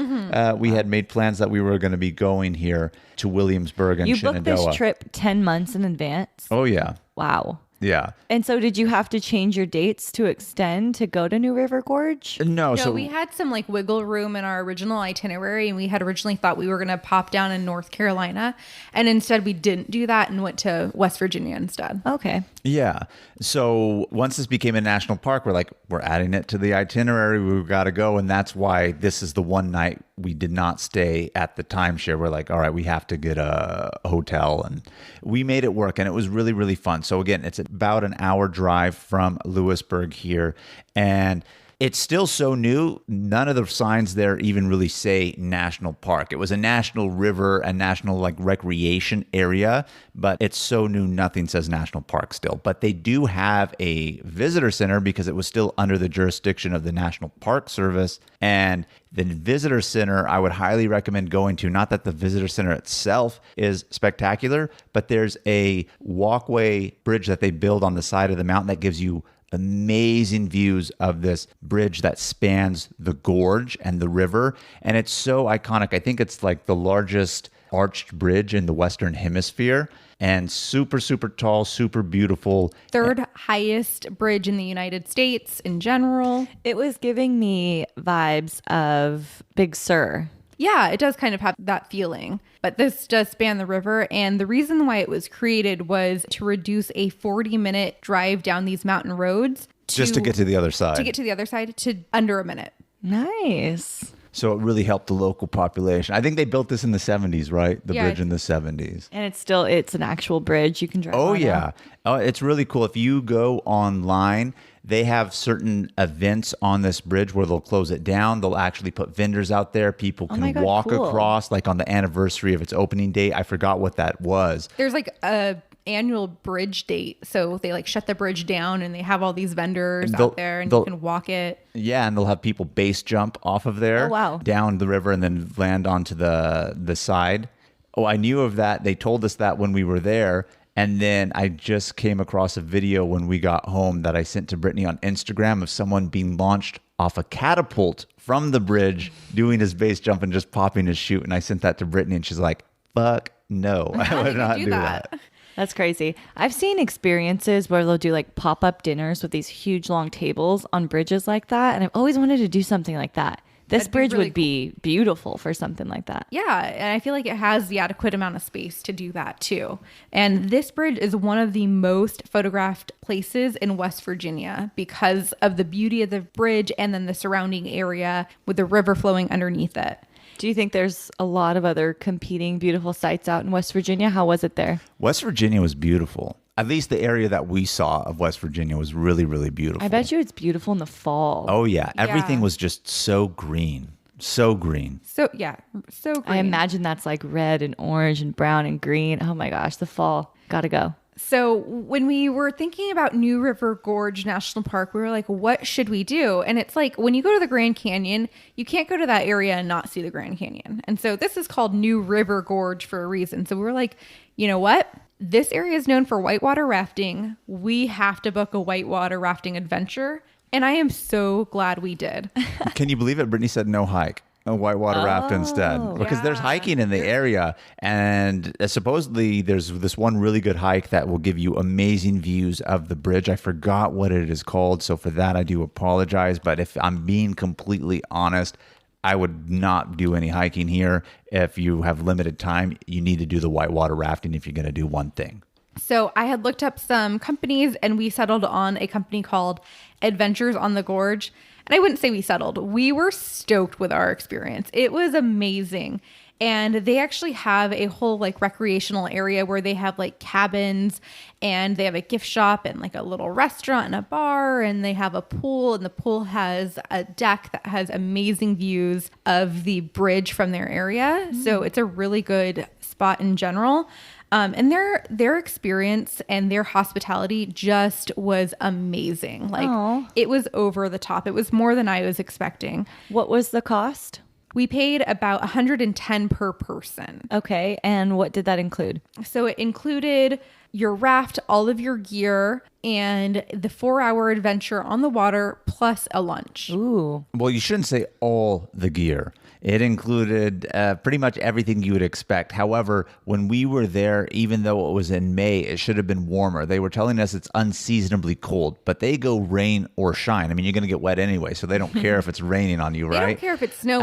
We had made plans that we were going to be going here to Williamsburg and You Shenandoah. booked this trip 10 months in advance? Oh, yeah. Wow. Yeah. And so did you have to change your dates to extend to go to New River Gorge? No, No, so we had some like wiggle room in our original itinerary, and we had originally thought we were going to pop down in North Carolina, and instead we didn't do that and went to West Virginia instead. Okay. yeah. So once this became a national park, we're like, we're adding it to the itinerary. We've got to go. And that's why this is the one night we did not stay at the timeshare. We're like, all right, we have to get a hotel. And we made it work. And it was really, really fun. So again, it's about an hour drive from Lewisburg here. And it's still so new. None of the signs there even really say national park. It was a national river and national like recreation area, but it's so new. Nothing says national park still, but they do have a visitor center because it was still under the jurisdiction of the National Park Service. And the visitor center, I would highly recommend going to. Not that the visitor center itself is spectacular, but there's a walkway bridge that they build on the side of the mountain that gives you amazing views of this bridge that spans the gorge and the river. And it's so iconic. I think it's like the largest arched bridge in the Western Hemisphere and super, super tall, super beautiful. Third highest bridge in the United States in general. It was giving me vibes of Big Sur. Yeah, it does kind of have that feeling. But this does span the river. And the reason why it was created was to reduce a 40-minute drive down these mountain roads. Just to get to the other side. To get to the other side to under a minute. Nice. So it really helped the local population. I think they built this in the 70s, right? The Yeah. bridge in the 70s. And it's an actual bridge you can drive Oh, on yeah. now. Oh, it's really cool. If you go online, they have certain events on this bridge where they'll close it down. They'll actually put vendors out there. People Oh my can God, walk cool. across, like on the anniversary of its opening date. I forgot what that was. There's like a annual bridge date. So they like shut the bridge down and they have all these vendors And out there and you can walk it. Yeah, and they'll have people base jump off of there down the river and then land onto the side. Oh, I knew of that. They told us that when we were there. And then I just came across a video when we got home that I sent to Brittanie on Instagram of someone being launched off a catapult from the bridge, doing his base jump and just popping his chute. And I sent that to Brittanie and she's like, fuck no, I would not do that. That's crazy. I've seen experiences where they'll do like pop-up dinners with these huge long tables on bridges like that. And I've always wanted to do something like that. This bridge would be beautiful for something like that. Yeah, and I feel like it has the adequate amount of space to do that too. And this bridge is one of the most photographed places in West Virginia because of the beauty of the bridge and then the surrounding area with the river flowing underneath it. Do you think there's a lot of other competing beautiful sites out in West Virginia? How was it there? West Virginia was beautiful. At least the area that we saw of West Virginia was really, really beautiful. I bet you it's beautiful in the fall. Oh, yeah. Everything was just so green. So green. So, yeah. So green. I imagine that's like red and orange and brown and green. Oh my gosh, the fall. Gotta go. So when we were thinking about New River Gorge National Park, we were like, what should we do? And it's like, when you go to the Grand Canyon, you can't go to that area and not see the Grand Canyon. And so this is called New River Gorge for a reason. So we were like, you know what? This area is known for whitewater rafting. We have to book a whitewater rafting adventure. And I am so glad we did. Can you believe it? Brittanie said no hike. A whitewater raft instead, because there's hiking in the area, and supposedly there's this one really good hike that will give you amazing views of the bridge. I forgot what it is called, so for that I do apologize, but if I'm being completely honest, I would not do any hiking here. If you have limited time, you need to do the whitewater rafting if you're going to do one thing. So I had looked up some companies and we settled on a company called Adventures on the Gorge. And I wouldn't say we settled. We were stoked with our experience. It was amazing. And they actually have a whole like recreational area where they have like cabins and they have a gift shop and like a little restaurant and a bar, and they have a pool, and the pool has a deck that has amazing views of the bridge from their area. So it's a really good spot in general. And their experience and their hospitality just was amazing. Like it was over the top. It was more than I was expecting. What was the cost? We paid about $110 per person. Okay. And what did that include? So it included your raft, all of your gear, and the 4-hour adventure on the water plus a lunch. Ooh. Well, you shouldn't say all the gear. It included pretty much everything you would expect. However, when we were there, even though it was in May, it should have been warmer. They were telling us it's unseasonably cold, but they go rain or shine. I mean, you're going to get wet anyway, so they don't care if it's raining on you, right? They don't care if it's snowing.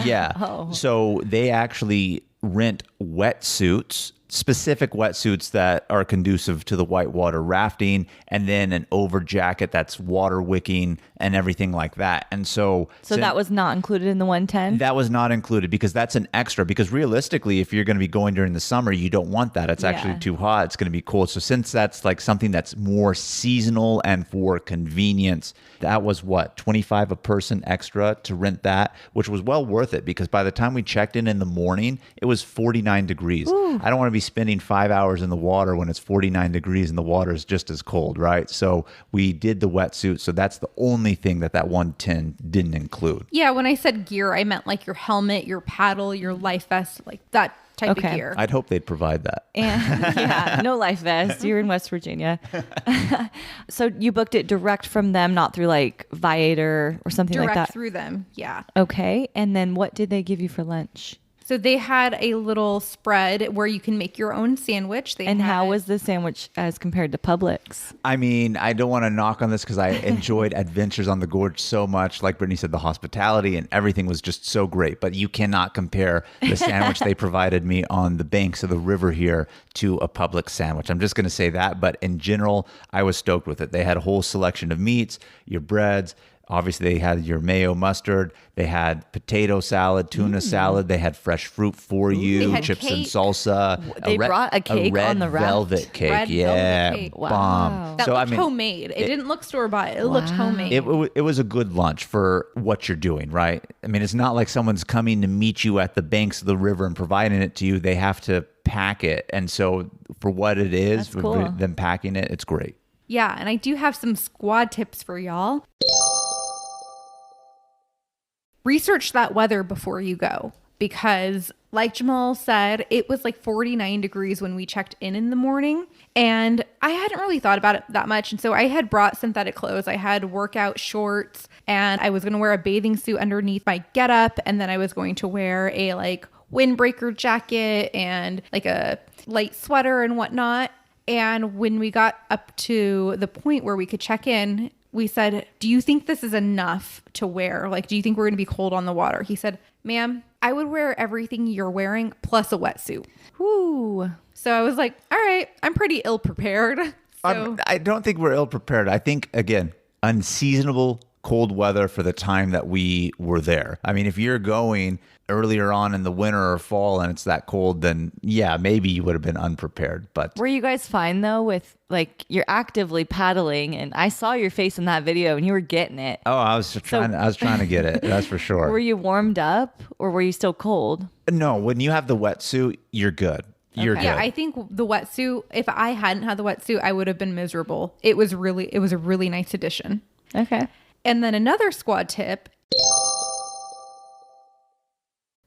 Yeah. So they actually rent wetsuits, specific wetsuits that are conducive to the whitewater rafting, and then an over jacket that's water wicking and everything like that. And so that was not included in the 110? That was not included because that's an extra, because realistically, if you're going to be going during the summer, you don't want that. It's actually too hot. It's going to be cold. So since that's like something that's more seasonal and for convenience, that was what, $25 a person extra to rent that, which was well worth it, because by the time we checked in the morning, it was 49 degrees. Ooh. I don't want to be spending 5 hours in the water when it's 49 degrees and the water is just as cold, right? So we did the wetsuit. So that's the only thing that 110 didn't include. Yeah, when I said gear, I meant like your helmet, your paddle, your life vest, like that type of gear. I'd hope they'd provide that. And no life vest. You're in West Virginia. So you booked it direct from them, not through like Viator or something like that? Direct through them, yeah. Okay. And then what did they give you for lunch? So they had a little spread where you can make your own sandwich. How was the sandwich as compared to Publix? I mean, I don't want to knock on this because I enjoyed Adventures on the Gorge so much. Like Brittanie said, the hospitality and everything was just so great. But you cannot compare the sandwich they provided me on the banks of the river here to a Publix sandwich. I'm just going to say that. But in general, I was stoked with it. They had a whole selection of meats, your breads. Obviously, they had your mayo mustard. They had potato salad, tuna salad. They had fresh fruit for you, chips cake. and salsa. They brought a cake red on the raft. velvet cake. Red velvet cake. Bomb. Wow. That looked homemade. It didn't look store-bought. It looked homemade. It was a good lunch for what you're doing, right? I mean, it's not like someone's coming to meet you at the banks of the river and providing it to you. They have to pack it. And so for what it is, That's for cool. them packing it, it's great. Yeah, and I do have some squad tips for y'all. Research that weather before you go, because like Jamal said, it was like 49 degrees when we checked in the morning, and I hadn't really thought about it that much. And so I had brought synthetic clothes. I had workout shorts, and I was going to wear a bathing suit underneath my getup, and then I was going to wear a like windbreaker jacket and like a light sweater and whatnot. And when we got up to the point where we could check in, we said, do you think this is enough to wear? Like, do you think we're going to be cold on the water? He said, ma'am, I would wear everything you're wearing plus a wetsuit. Ooh. So I was like, all right, I'm pretty ill prepared. So I don't think we're ill prepared. I think, again, unseasonable cold weather for the time that we were there. I mean, if you're going earlier on in the winter or fall and it's that cold, then yeah, maybe you would have been unprepared. But Were you guys fine though with like you're actively paddling, and I saw your face in that video and you were getting it. oh, I was trying to get it. That's for sure. Were you warmed up or were you still cold? No, when you have the wetsuit, you're good. You're Okay. good. yeah, I think the wetsuit, if I hadn't had the wetsuit, I would have been miserable. It was a really nice addition. Okay. And then another squad tip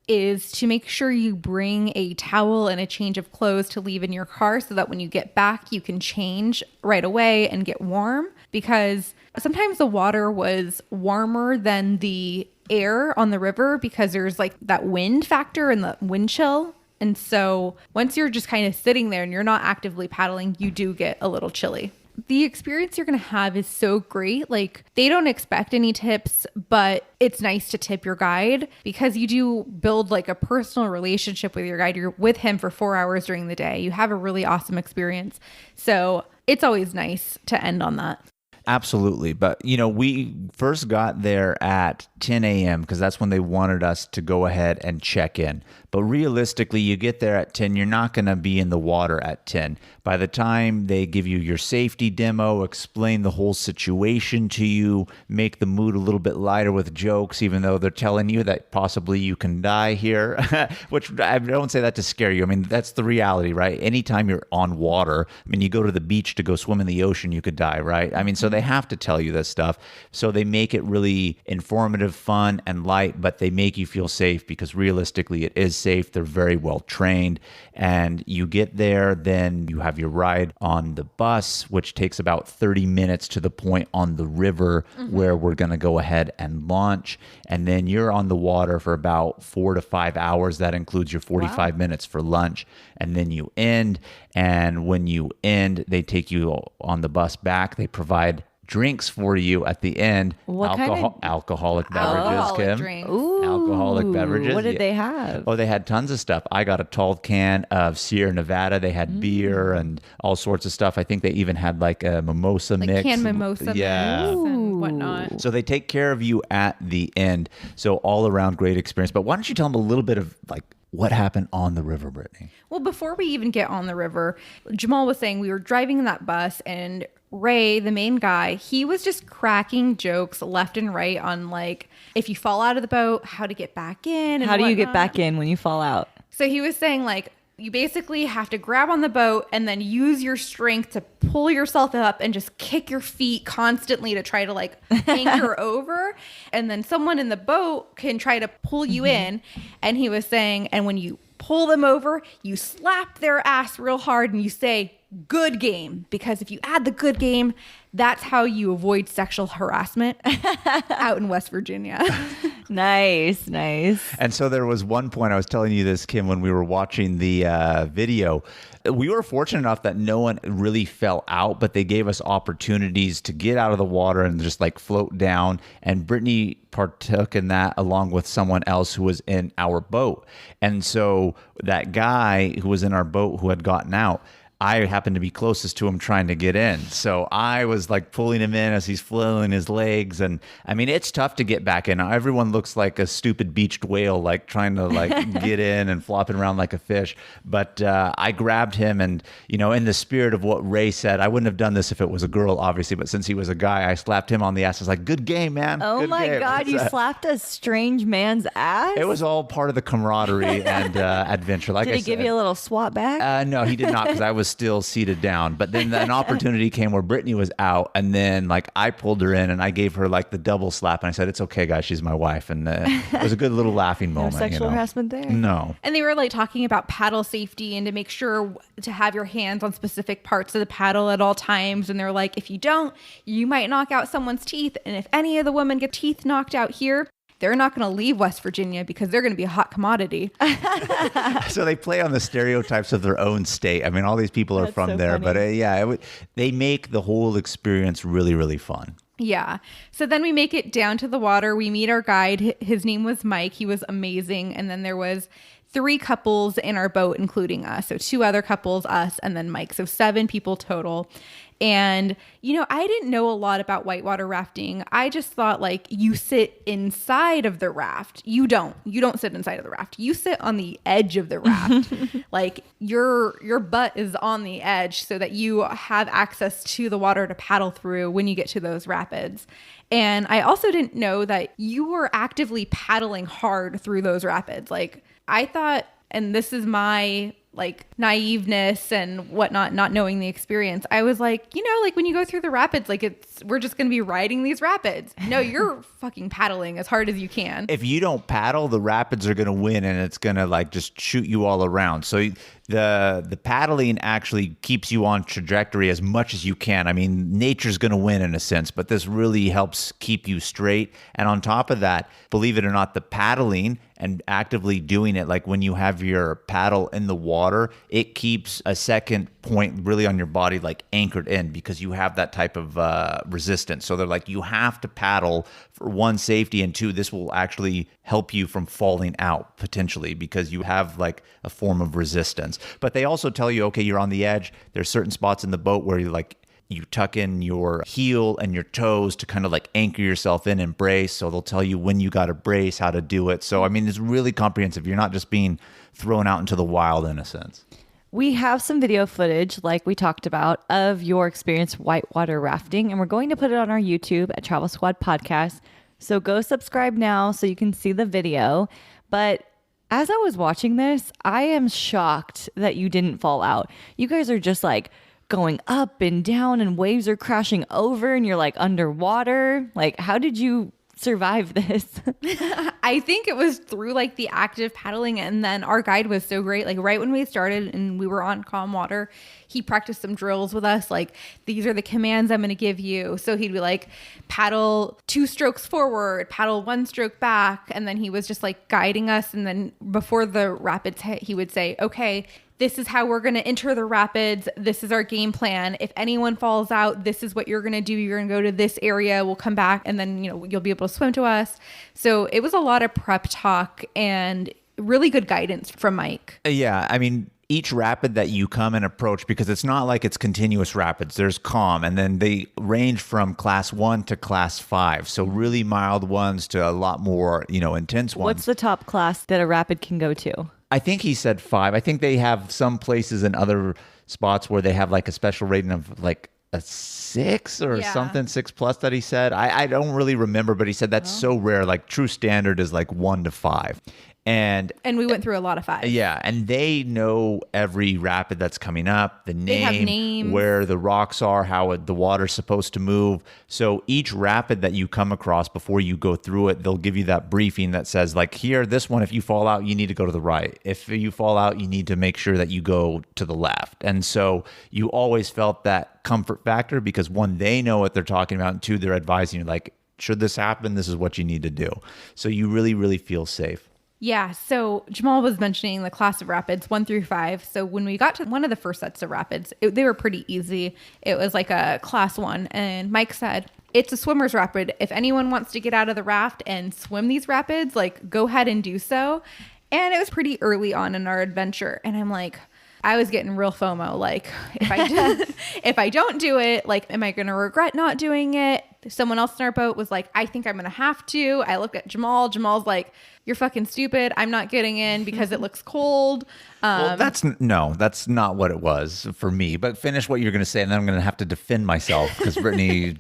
is to make sure you bring a towel and a change of clothes to leave in your car so that when you get back, you can change right away and get warm, because sometimes the water was warmer than the air on the river because there's like that wind factor and the wind chill. And so once you're just kind of sitting there and you're not actively paddling, you do get a little chilly. The experience you're going to have is so great. Like, they don't expect any tips, but it's nice to tip your guide because you do build like a personal relationship with your guide. You're with him for 4 hours during the day. You have a really awesome experience. So it's always nice to end on that. Absolutely. But, we first got there at 10 a.m. because that's when they wanted us to go ahead and check in. But realistically, you get there at 10, you're not going to be in the water at 10. By the time they give you your safety demo, explain the whole situation to you, make the mood a little bit lighter with jokes, even though they're telling you that possibly you can die here, which I don't say that to scare you. I mean, that's the reality, right? Anytime you're on water, I mean, you go to the beach to go swim in the ocean, you could die, right? I mean, so they have to tell you this stuff. So they make it really informative, fun, and light, but they make you feel safe because realistically it is safe. They're very well trained. And you get there, then you have your ride on the bus, which takes about 30 minutes to the point on the river where we're going to go ahead and launch. And then you're on the water for about 4 to 5 hours. That includes your 45 minutes for lunch. And then you end. And when you end, they take you on the bus back. They provide drinks for you at the end. What kind of alcoholic beverages, Alcoholic Kim? drinks. Ooh, Alcoholic beverages. What did Yeah. they have? Oh, they had tons of stuff. I got a tall can of Sierra Nevada. They had beer and all sorts of stuff. I think they even had like a mimosa Like mix. canned mimosa Yeah. mix and whatnot. So they take care of you at the end. So all around great experience. But why don't you tell them a little bit of like what happened on the river, Brittanie? Well, before we even get on the river, Jamal was saying we were driving in that bus and Ray, the main guy, he was just cracking jokes left and right on like, if you fall out of the boat, how to get back in. And How do you get whatnot. back in when you fall out? So he was saying like, you basically have to grab on the boat and then use your strength to pull yourself up and just kick your feet constantly to try to like anchor over. And then someone in the boat can try to pull you in. And he was saying, and when you pull them over, you slap their ass real hard and you say, good game. Because if you add the good game, that's how you avoid sexual harassment out in West Virginia. Nice, nice. And so there was one point, I was telling you this, Kim, when we were watching the video. We were fortunate enough that no one really fell out, but they gave us opportunities to get out of the water and just like float down. And Brittanie partook in that along with someone else who was in our boat. And so that guy who was in our boat who had gotten out, I happened to be closest to him trying to get in. So I was like pulling him in as he's flailing his legs. And I mean, it's tough to get back in. Everyone looks like a stupid beached whale, like trying to like get in and flopping around like a fish. But I grabbed him and, you know, in the spirit of what Ray said, I wouldn't have done this if it was a girl, obviously. But since he was a guy, I slapped him on the ass. I was like, good game, man. Oh Good my game." God, you slapped a strange man's ass? It was all part of the camaraderie and adventure. Like Did I he give said. you a little swat back? No, he did not, because I was still seated down. But then an opportunity came where Brittanie was out, and then like I pulled her in and I gave her like the double slap, and I said, "It's okay, guys, she's my wife," and it was a good little laughing No moment. sexual harassment there? No. And they were like talking about paddle safety and to make sure to have your hands on specific parts of the paddle at all times. And they're like, if you don't, you might knock out someone's teeth. And if any of the women get teeth knocked out here, they're not going to leave West Virginia because they're going to be a hot commodity. So they play on the stereotypes of their own state. I mean, all these people are That's from so there, funny. but they make the whole experience really, really fun. Yeah. So then we make it down to the water. We meet our guide. His name was Mike. He was amazing. And then there was 3 couples in our boat, including us. So 2 other couples, us, and then Mike. So 7 people total. And, you know, I didn't know a lot about whitewater rafting. I just thought like you sit inside of the raft. You don't sit inside of the raft. You sit on the edge of the raft. Like your butt is on the edge so that you have access to the water to paddle through when you get to those rapids. And I also didn't know that you were actively paddling hard through those rapids. Like I thought, and this is my like naiveness and whatnot, not knowing the experience. I was like, you know, like when you go through the rapids, like we're just going to be riding these rapids. No, you're fucking paddling as hard as you can. If you don't paddle, the rapids are going to win, and it's going to like just shoot you all around. So the paddling actually keeps you on trajectory as much as you can. I mean, nature's going to win in a sense, but this really helps keep you straight. And on top of that, believe it or not, the paddling and actively doing it, like when you have your paddle in the water, it keeps a second point really on your body like anchored in, because you have that type of resistance. So they're like, you have to paddle for 1, safety, and 2, this will actually help you from falling out potentially, because you have like a form of resistance. But they also tell you, okay, you're on the edge. There's certain spots in the boat where you tuck in your heel and your toes to kind of like anchor yourself in and brace. So they'll tell you when you got to brace, how to do it. So, I mean, it's really comprehensive. You're not just being thrown out into the wild in a sense. We have some video footage, like we talked about, of your experience whitewater rafting, and we're going to put it on our YouTube at Travel Squad Podcast. So go subscribe now so you can see the video. But as I was watching this, I am shocked that you didn't fall out. You guys are just like going up and down, and waves are crashing over, and you're like underwater. Like, how did you survive this? I think it was through like the active paddling, and then our guide was so great. Like right when we started and we were on calm water, he practiced some drills with us. Like, these are the commands I'm going to give you. So he'd be like, paddle 2 strokes forward, paddle 1 stroke back. And then he was just like guiding us. And then before the rapids hit, he would say, okay, this is how we're going to enter the rapids. This is our game plan. If anyone falls out, this is what you're going to do. You're going to go to this area. We'll come back, and then, you know, you'll be able to swim to us. So it was a lot of prep talk and really good guidance from Mike. Yeah, I mean, each rapid that you come and approach, because it's not like it's continuous rapids. There's calm, and then they range from class 1 to class 5. So really mild ones to a lot more, you know, intense ones. What's the top class that a rapid can go to? I think he said 5. I think they have some places and other spots where they have like a special rating of like a 6 or something, 6+ that he said. I don't really remember, but he said that's so rare. Like true standard is like 1 to 5. And we went through a lot of 5. Yeah, and they know every rapid that's coming up, the They have name, names. where the rocks are, how the water's supposed to move. So each rapid that you come across before you go through it, they'll give you that briefing that says, like, here, this one, if you fall out, you need to go to the right. If you fall out, you need to make sure that you go to the left. And so you always felt that comfort factor because, 1, they know what they're talking about, and 2, they're advising you, like, should this happen, this is what you need to do. So you really, really feel safe. Yeah, so Jamal was mentioning the class of rapids 1 through 5. So when we got to one of the first sets of rapids, they were pretty easy. It was like a class 1. And Mike said, it's a swimmer's rapid. If anyone wants to get out of the raft and swim these rapids, like, go ahead and do so. And it was pretty early on in our adventure. And I'm like, I was getting real FOMO. Like, if I don't do it, like, am I going to regret not doing it? Someone else in our boat was like, I think I'm going to have to. I looked at Jamal. Jamal's like, you're fucking stupid. I'm not getting in because it looks cold. Well, that's not what it was for me. But finish what you're going to say, and then I'm going to have to defend myself because Brittanie,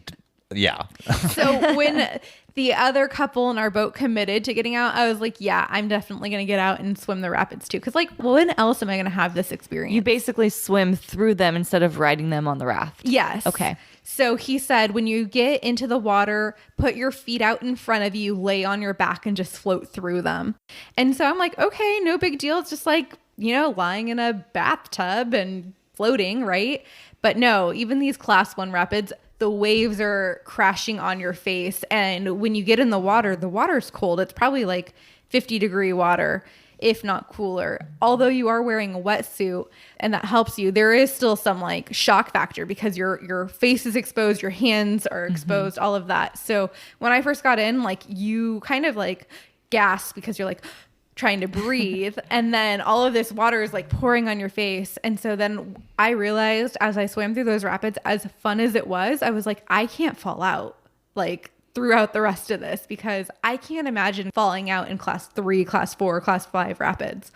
yeah. So when the other couple in our boat committed to getting out, I was like, yeah, I'm definitely going to get out and swim the rapids too. Because, like, when else am I going to have this experience? You basically swim through them instead of riding them on the raft. Yes. Okay. So he said, when you get into the water, put your feet out in front of you, lay on your back, and just float through them. And so I'm like, okay, no big deal. It's just like, lying in a bathtub and floating, right? But no, even these class 1 rapids, the waves are crashing on your face. And when you get in the water's cold. It's probably like 50-degree water, if not cooler. Although you are wearing a wetsuit and that helps you, there is still some like shock factor because your face is exposed, your hands are exposed, all of that. So when I first got in, like, you kind of like gasp because you're like trying to breathe. And then all of this water is like pouring on your face. And so then I realized as I swam through those rapids, as fun as it was, I was like, I can't fall out like throughout the rest of this because I can't imagine falling out in class 3, class 4, class 5 rapids.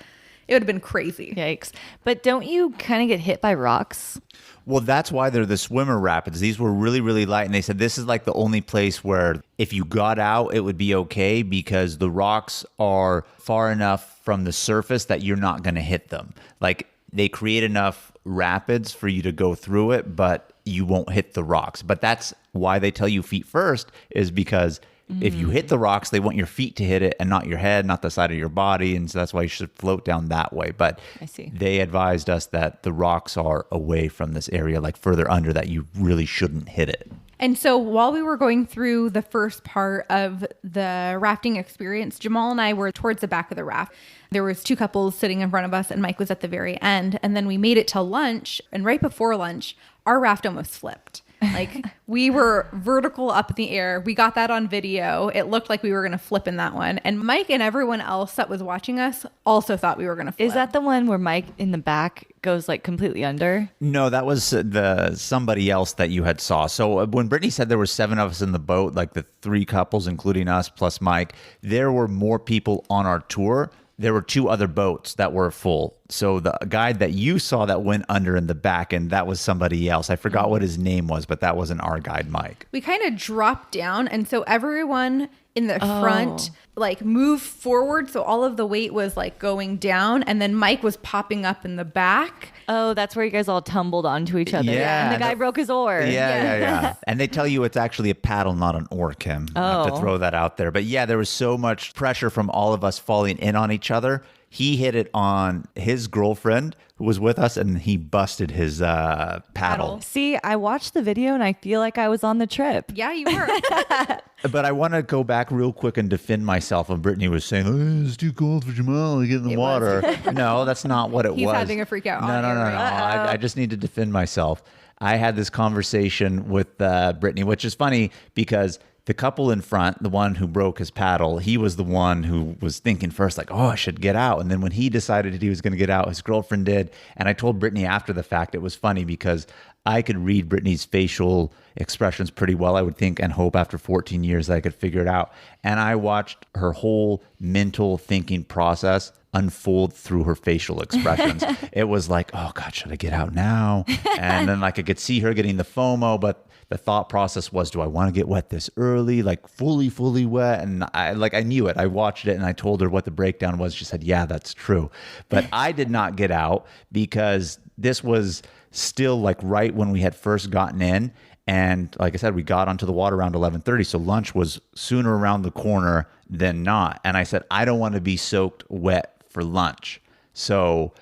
It would have been crazy. Yikes. But don't you kind of get hit by rocks? Well, that's why they're the swimmer rapids. These were really, really light. And they said this is like the only place where if you got out, it would be okay because the rocks are far enough from the surface that you're not going to hit them. Like, they create enough rapids for you to go through it, but you won't hit the rocks. But that's why they tell you feet first, is because if you hit the rocks, they want your feet to hit it and not your head, not the side of your body. And so that's why you should float down that way. But I see. They advised us that the rocks are away from this area, like further under, that you really shouldn't hit it. And so while we were going through the first part of the rafting experience, Jamal and I were towards the back of the raft. There was 2 couples sitting in front of us and Mike was at the very end. And then we made it till lunch. And right before lunch, our raft almost flipped. Like, we were vertical up in the air. We got that on video. It looked like we were going to flip in that one. And Mike and everyone else that was watching us also thought we were going to flip. Is that the one where Mike in the back goes like completely under? No, that was somebody else that you had saw. So when Brittanie said there were 7 of us in the boat, like the 3 couples, including us plus Mike, there were more people on our tour. There were 2 other boats that were full. So the guide that you saw that went under in the back, and that was somebody else. I forgot what his name was, but that wasn't our guide, Mike. We kind of dropped down. And so everyone in the front like moved forward. So all of the weight was like going down. And then Mike was popping up in the back. Oh, that's where you guys all tumbled onto each other. Yeah. And the guy broke his oar. Yeah. And they tell you it's actually a paddle, not an oar, Kim. I have to throw that out there. But yeah, there was so much pressure from all of us falling in on each other. He hit it on his girlfriend who was with us, and he busted his paddle. See, I watched the video, and I feel like I was on the trip. Yeah, you were. But I want to go back real quick and defend myself. And Brittanie was saying, oh, it's too cold for Jamal to get in the water. No, that's not what it was. He's having a freak out. No. I just need to defend myself. I had this conversation with Brittanie, which is funny because the couple in front, the one who broke his paddle, he was the one who was thinking first, like, oh, I should get out. And then when he decided that he was going to get out, his girlfriend did. And I told Brittanie after the fact, it was funny because I could read Brittanie's facial expressions pretty well, I would think, and hope after 14 years that I could figure it out. And I watched her whole mental thinking process unfold through her facial expressions. It was like, oh God, should I get out now? And then like I could see her getting the FOMO, but the thought process was, do I want to get wet this early? Like fully wet? And I knew it. I watched it and I told her what the breakdown was. She said, yeah, that's true. But I did not get out because this was still like right when we had first gotten in. And like I said, we got onto the water around 11:30. So lunch was sooner around the corner than not. And I said, I don't want to be soaked wet for lunch. So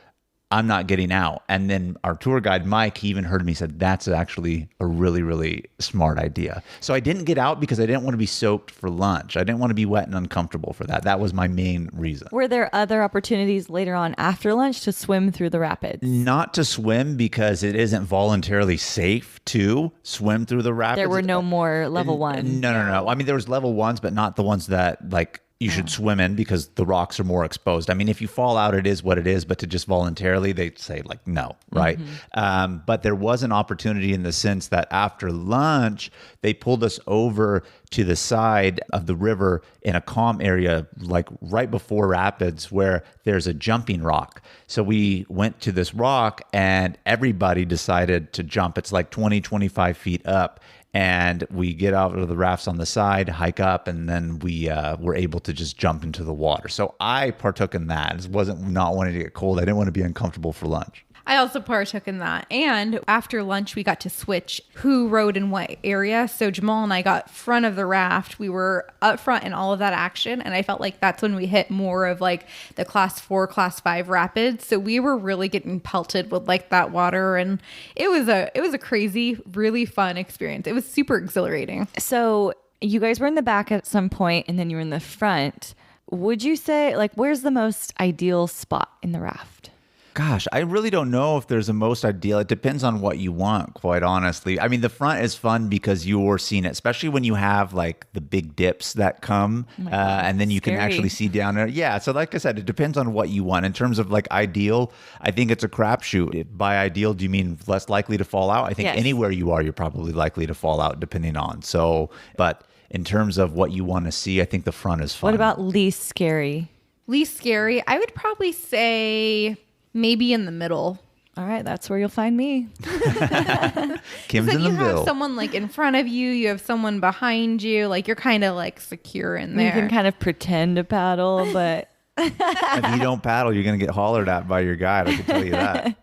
I'm not getting out. And then our tour guide, Mike, he even heard me said, that's actually a really, really smart idea. So I didn't get out because I didn't want to be soaked for lunch. I didn't want to be wet and uncomfortable for that. That was my main reason. Were there other opportunities later on after lunch to swim through the rapids? Not to swim because it isn't voluntarily safe to swim through the rapids. There were no more level 1. No. I mean, there was level 1s, but not the ones that like you should swim in because the rocks are more exposed. I mean, if you fall out, it is what it is, but to just voluntarily, they say like, no, right? But there was an opportunity in the sense that after lunch, they pulled us over to the side of the river in a calm area, like right before rapids, where there's a jumping rock. So we went to this rock and everybody decided to jump. It's like 20, 25 feet up. And we get out of the rafts on the side, hike up, and then we were able to just jump into the water. So I partook in that. It wasn't not wanting to get cold. I didn't want to be uncomfortable for lunch. I also partook in that. And after lunch, we got to switch who rode in what area. So Jamal and I got front of the raft. We were up front in all of that action. And I felt like that's when we hit more of like the class 4, class 5 rapids. So we were really getting pelted with like that water. And it was a crazy, really fun experience. It was super exhilarating. So you guys were in the back at some point and then you were in the front. Would you say, like, where's the most ideal spot in the raft? Gosh, I really don't know if there's a most ideal. It depends on what you want, quite honestly. I mean, the front is fun because you're seeing it, especially when you have like the big dips that come and then you can actually see down there. Yeah. So like I said, it depends on what you want. In terms of like ideal, I think it's a crapshoot. By ideal, do you mean less likely to fall out? I think anywhere you are, you're probably likely to fall out depending on. So, but in terms of what you want to see, I think the front is fun. What about least scary? Least scary, I would probably say maybe in the middle. All right, that's where you'll find me. Kim's in the middle. You have middle. someone like in front of you, you have someone behind you, like you're kind of like secure in there. You can kind of pretend to paddle, but If you don't paddle, you're going to get hollered at by your guide. I can tell you that.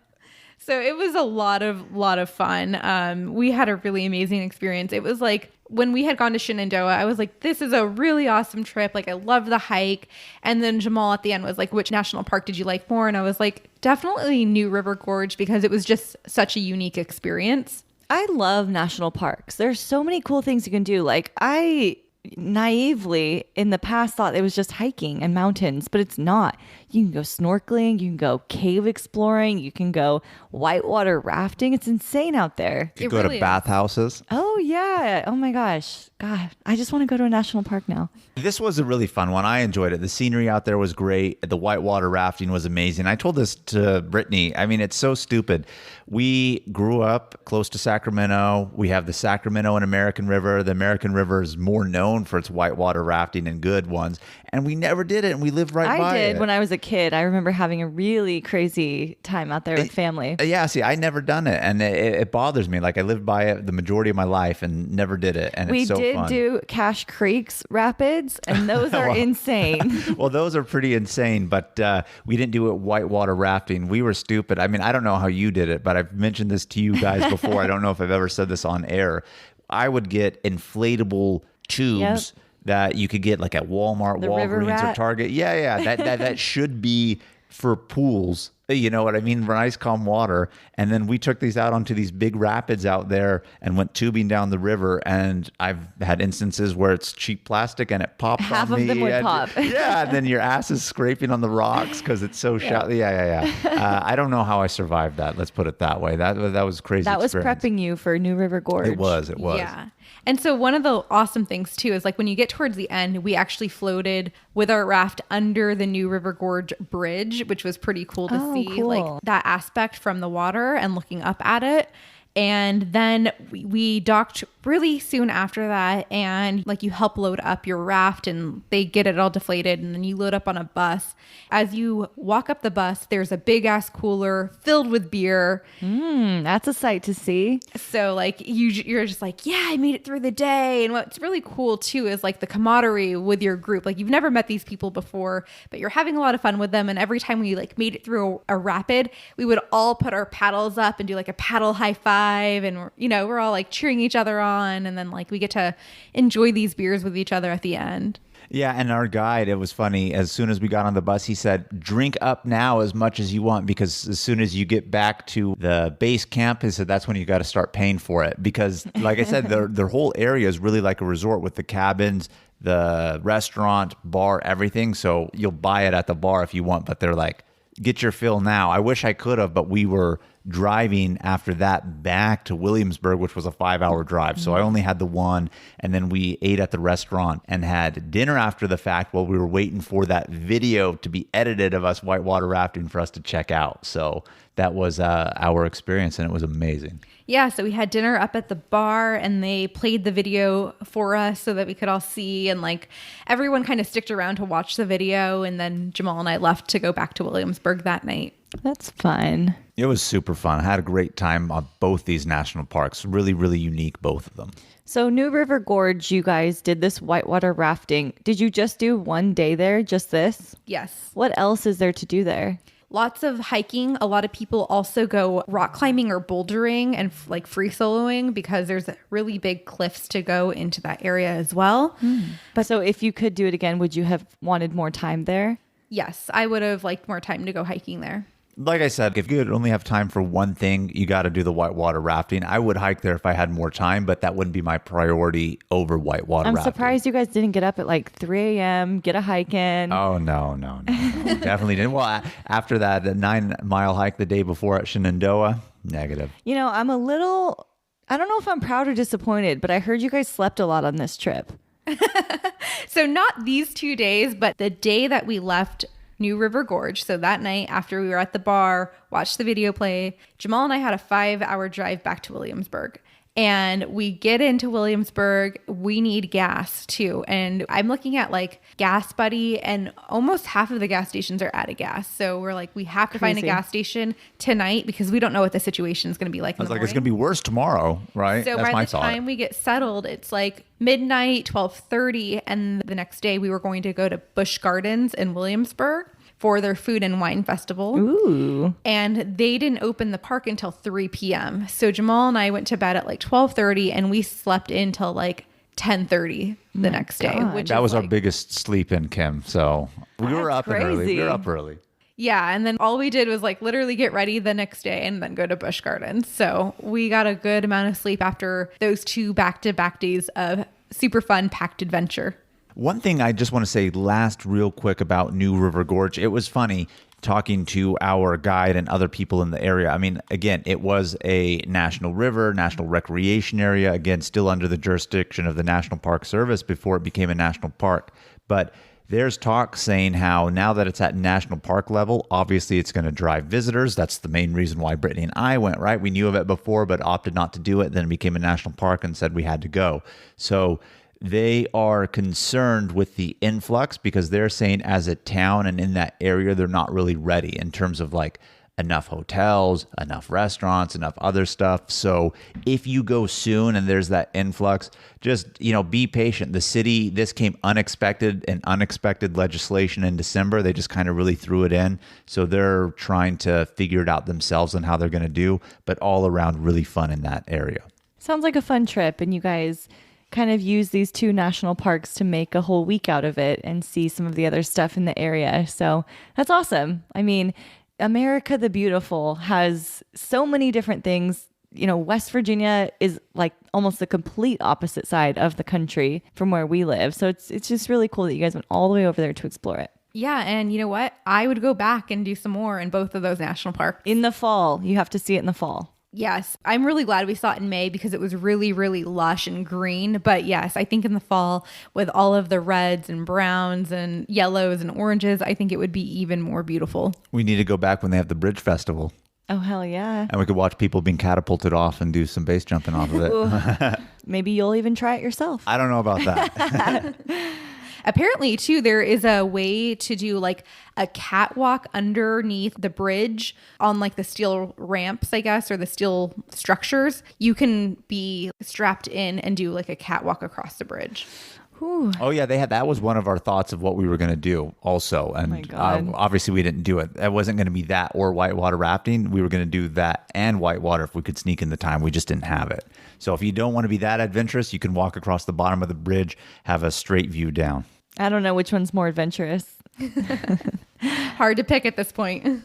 So it was a lot of fun. We had a really amazing experience. It was like when we had gone to Shenandoah, I was like, this is a really awesome trip. Like I love the hike. And then Jamal at the end was like, which national park did you like more? And I was like, definitely New River Gorge because it was just such a unique experience. I love national parks. There's so many cool things you can do. Like I naively in the past thought it was just hiking and mountains, but it's not. You can go snorkeling, you can go cave exploring, you can go whitewater rafting. It's insane out there. You go to bathhouses. Oh yeah. Oh my gosh. God, I just want to go to a national park now. This was a really fun one. I enjoyed it. The scenery out there was great. The whitewater rafting was amazing. I told this to Brittanie. I mean, it's so stupid. We grew up close to Sacramento. We have the Sacramento and American River. The American River is more known for its whitewater rafting and good ones. And we never did it. And we lived right by it. I did when I was a kid. I remember having a really crazy time out there with family. Yeah, see, I never done it. And it bothers me. Like I lived by it the majority of my life and never did it. And it's so fun. We did do Cache Creek's rapids, and those are insane. Well, those are pretty insane, but we didn't do it whitewater rafting. We were stupid. I mean, I don't know how you did it, but I've mentioned this to you guys before. I don't know if I've ever said this on air. I would get inflatable tubes that you could get like at Walmart, Walgreens, or Target. Yeah. That should be for pools. You know what I mean? For nice calm water. And then we took these out onto these big rapids out there and went tubing down the river. And I've had instances where it's cheap plastic and it popped Half on me. of them would pop. Yeah. And then your ass is scraping on the rocks because it's so shallow. Yeah. I don't know how I survived that. Let's put it that way. That was crazy. That was prepping you for New River Gorge. It was. Yeah. And so one of the awesome things too is like when you get towards the end, we actually floated with our raft under the New River Gorge bridge, which was pretty cool to see. Cool. Like that aspect from the water and looking up at it. And then we docked really soon after that. And like you help load up your raft and they get it all deflated. And then you load up on a bus. As you walk up the bus, there's a big ass cooler filled with beer. That's a sight to see. So like you're just like, yeah, I made it through the day. And what's really cool too is like the camaraderie with your group. Like you've never met these people before, but you're having a lot of fun with them. And every time we like made it through a rapid, we would all put our paddles up and do like a paddle high five. And we're all like cheering each other on, and then like we get to enjoy these beers with each other at the end. Yeah, and our guide, it was funny. As soon as we got on the bus, he said, drink up now as much as you want, because as soon as you get back to the base camp, he said that's when you got to start paying for it. Because like I said, their whole area is really like a resort with the cabins, the restaurant, bar, everything. So you'll buy it at the bar if you want, but they're like, get your fill now. I wish I could have, but we were driving after that back to Williamsburg, which was a 5-hour drive. So I only had the one. And then we ate at the restaurant and had dinner after the fact while we were waiting for that video to be edited of us whitewater rafting for us to check out. So that was our experience, and it was amazing. Yeah, so we had dinner up at the bar, and they played the video for us so that we could all see, and like everyone kind of sticked around to watch the video, and then Jamal and I left to go back to Williamsburg that night. That's fun. It was super fun. I had a great time on both these national parks. Really, really unique, both of them. So New River Gorge, you guys did this whitewater rafting. Did you just do one day there, just this? Yes. What else is there to do there? Lots of hiking. A lot of people also go rock climbing or bouldering and like free soloing because there's really big cliffs to go into that area as well. But so if you could do it again, would you have wanted more time there? Yes, I would have liked more time to go hiking there. Like I said, if you could only have time for one thing, you got to do the whitewater rafting. I would hike there if I had more time, but that wouldn't be my priority over whitewater I'm rafting. surprised you guys didn't get up at like 3 a.m., get a hike in. Oh, no. Definitely didn't. Well, after that 9-mile hike the day before at Shenandoah, negative. You know, I don't know if I'm proud or disappointed, but I heard you guys slept a lot on this trip. So not these 2 days, but the day that we left New River Gorge. So that night after we were at the bar, watched the video play, Jamal and I had a 5-hour drive back to Williamsburg. And we get into Williamsburg, we need gas too. And I'm looking at like Gas Buddy, and almost half of the gas stations are out of gas. So we're like, we have to find a gas station tonight because we don't know what the situation is going to be like in the morning. It's going to be worse tomorrow, right? So That's by my the thought. time we get settled, it's like midnight, 12:30. And the next day we were going to go to Busch Gardens in Williamsburg for their food and wine festival. Ooh. And they didn't open the park until 3 p.m. So Jamal and I went to bed at like 12:30, and we slept in till like 10:30 the next day. Which That was our like, biggest sleep in, Kim. So we were up and early. We were up early. yeah. And then all we did was like literally get ready the next day and then go to Busch Gardens. So we got a good amount of sleep after those 2 back-to-back days of super fun packed adventure. One thing I just want to say last real quick about New River Gorge. It was funny talking to our guide and other people in the area. I mean, again, it was a national river, national recreation area, again, still under the jurisdiction of the National Park Service before it became a national park. But there's talk saying how now that it's at national park level, obviously it's going to drive visitors. That's the main reason why Brittanie and I went, right? We knew of it before, but opted not to do it. Then it became a national park and said we had to go. So they are concerned with the influx because they're saying as a town and in that area, they're not really ready in terms of like enough hotels, enough restaurants, enough other stuff. So if you go soon and there's that influx, just, be patient. The city, this came unexpected legislation in December. They just kind of really threw it in. So they're trying to figure it out themselves on how they're going to do, but all around really fun in that area. Sounds like a fun trip, and you guys kind of use these 2 national parks to make a whole week out of it and see some of the other stuff in the area. So that's awesome. I mean, America the Beautiful has so many different things. West Virginia is like almost the complete opposite side of the country from where we live. So it's just really cool that you guys went all the way over there to explore it. Yeah. And you know what? I would go back and do some more in both of those national parks. In the fall. You have to see it in the fall. Yes, I'm really glad we saw it in May because it was really, really lush and green. But yes, I think in the fall with all of the reds and browns and yellows and oranges, I think it would be even more beautiful. We need to go back when they have the Bridge Festival. Oh, hell yeah. And we could watch people being catapulted off and do some base jumping off of it. Maybe you'll even try it yourself. I don't know about that. Apparently, too, there is a way to do like a catwalk underneath the bridge on like the steel ramps, I guess, or the steel structures. You can be strapped in and do like a catwalk across the bridge. Ooh. Oh, yeah, that was one of our thoughts of what we were going to do also. And my God. Obviously, we didn't do it. It wasn't going to be that or whitewater rafting. We were going to do that and whitewater if we could sneak in the time. We just didn't have it. So if you don't want to be that adventurous, you can walk across the bottom of the bridge, have a straight view down. I don't know which one's more adventurous. Hard to pick at this point.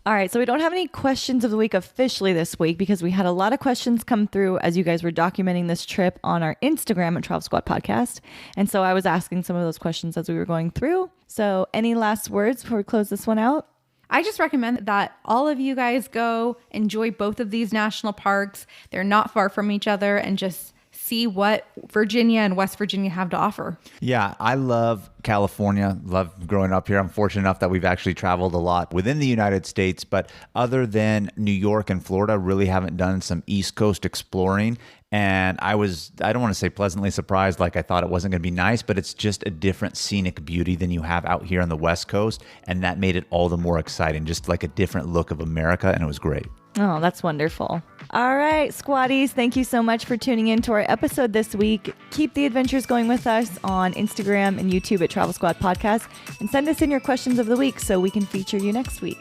All right, so we don't have any questions of the week officially this week because we had a lot of questions come through as you guys were documenting this trip on our Instagram at Travel Squad Podcast. And so I was asking some of those questions as we were going through. So any last words before we close this one out? I just recommend that all of you guys go enjoy both of these national parks. They're not far from each other, and just see what Virginia and West Virginia have to offer. Yeah, I love California. Love growing up here. I'm fortunate enough that we've actually traveled a lot within the United States, but other than New York and Florida, really haven't done some East Coast exploring. And I don't want to say pleasantly surprised, like I thought it wasn't going to be nice, but it's just a different scenic beauty than you have out here on the West Coast. And that made it all the more exciting, just like a different look of America. And it was great. Oh, that's wonderful. All right, squatties, thank you so much for tuning in to our episode this week. Keep the adventures going with us on Instagram and YouTube at Travel Squad Podcast, and send us in your questions of the week so we can feature you next week.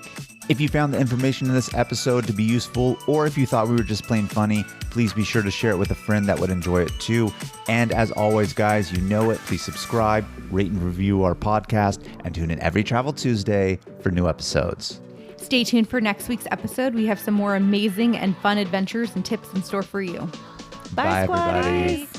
If you found the information in this episode to be useful, or if you thought we were just plain funny, please be sure to share it with a friend that would enjoy it too. And as always, guys, you know it. Please subscribe, rate and review our podcast, and tune in every Travel Tuesday for new episodes. Stay tuned for next week's episode. We have some more amazing and fun adventures and tips in store for you. Bye, Bye, everybody. squatties.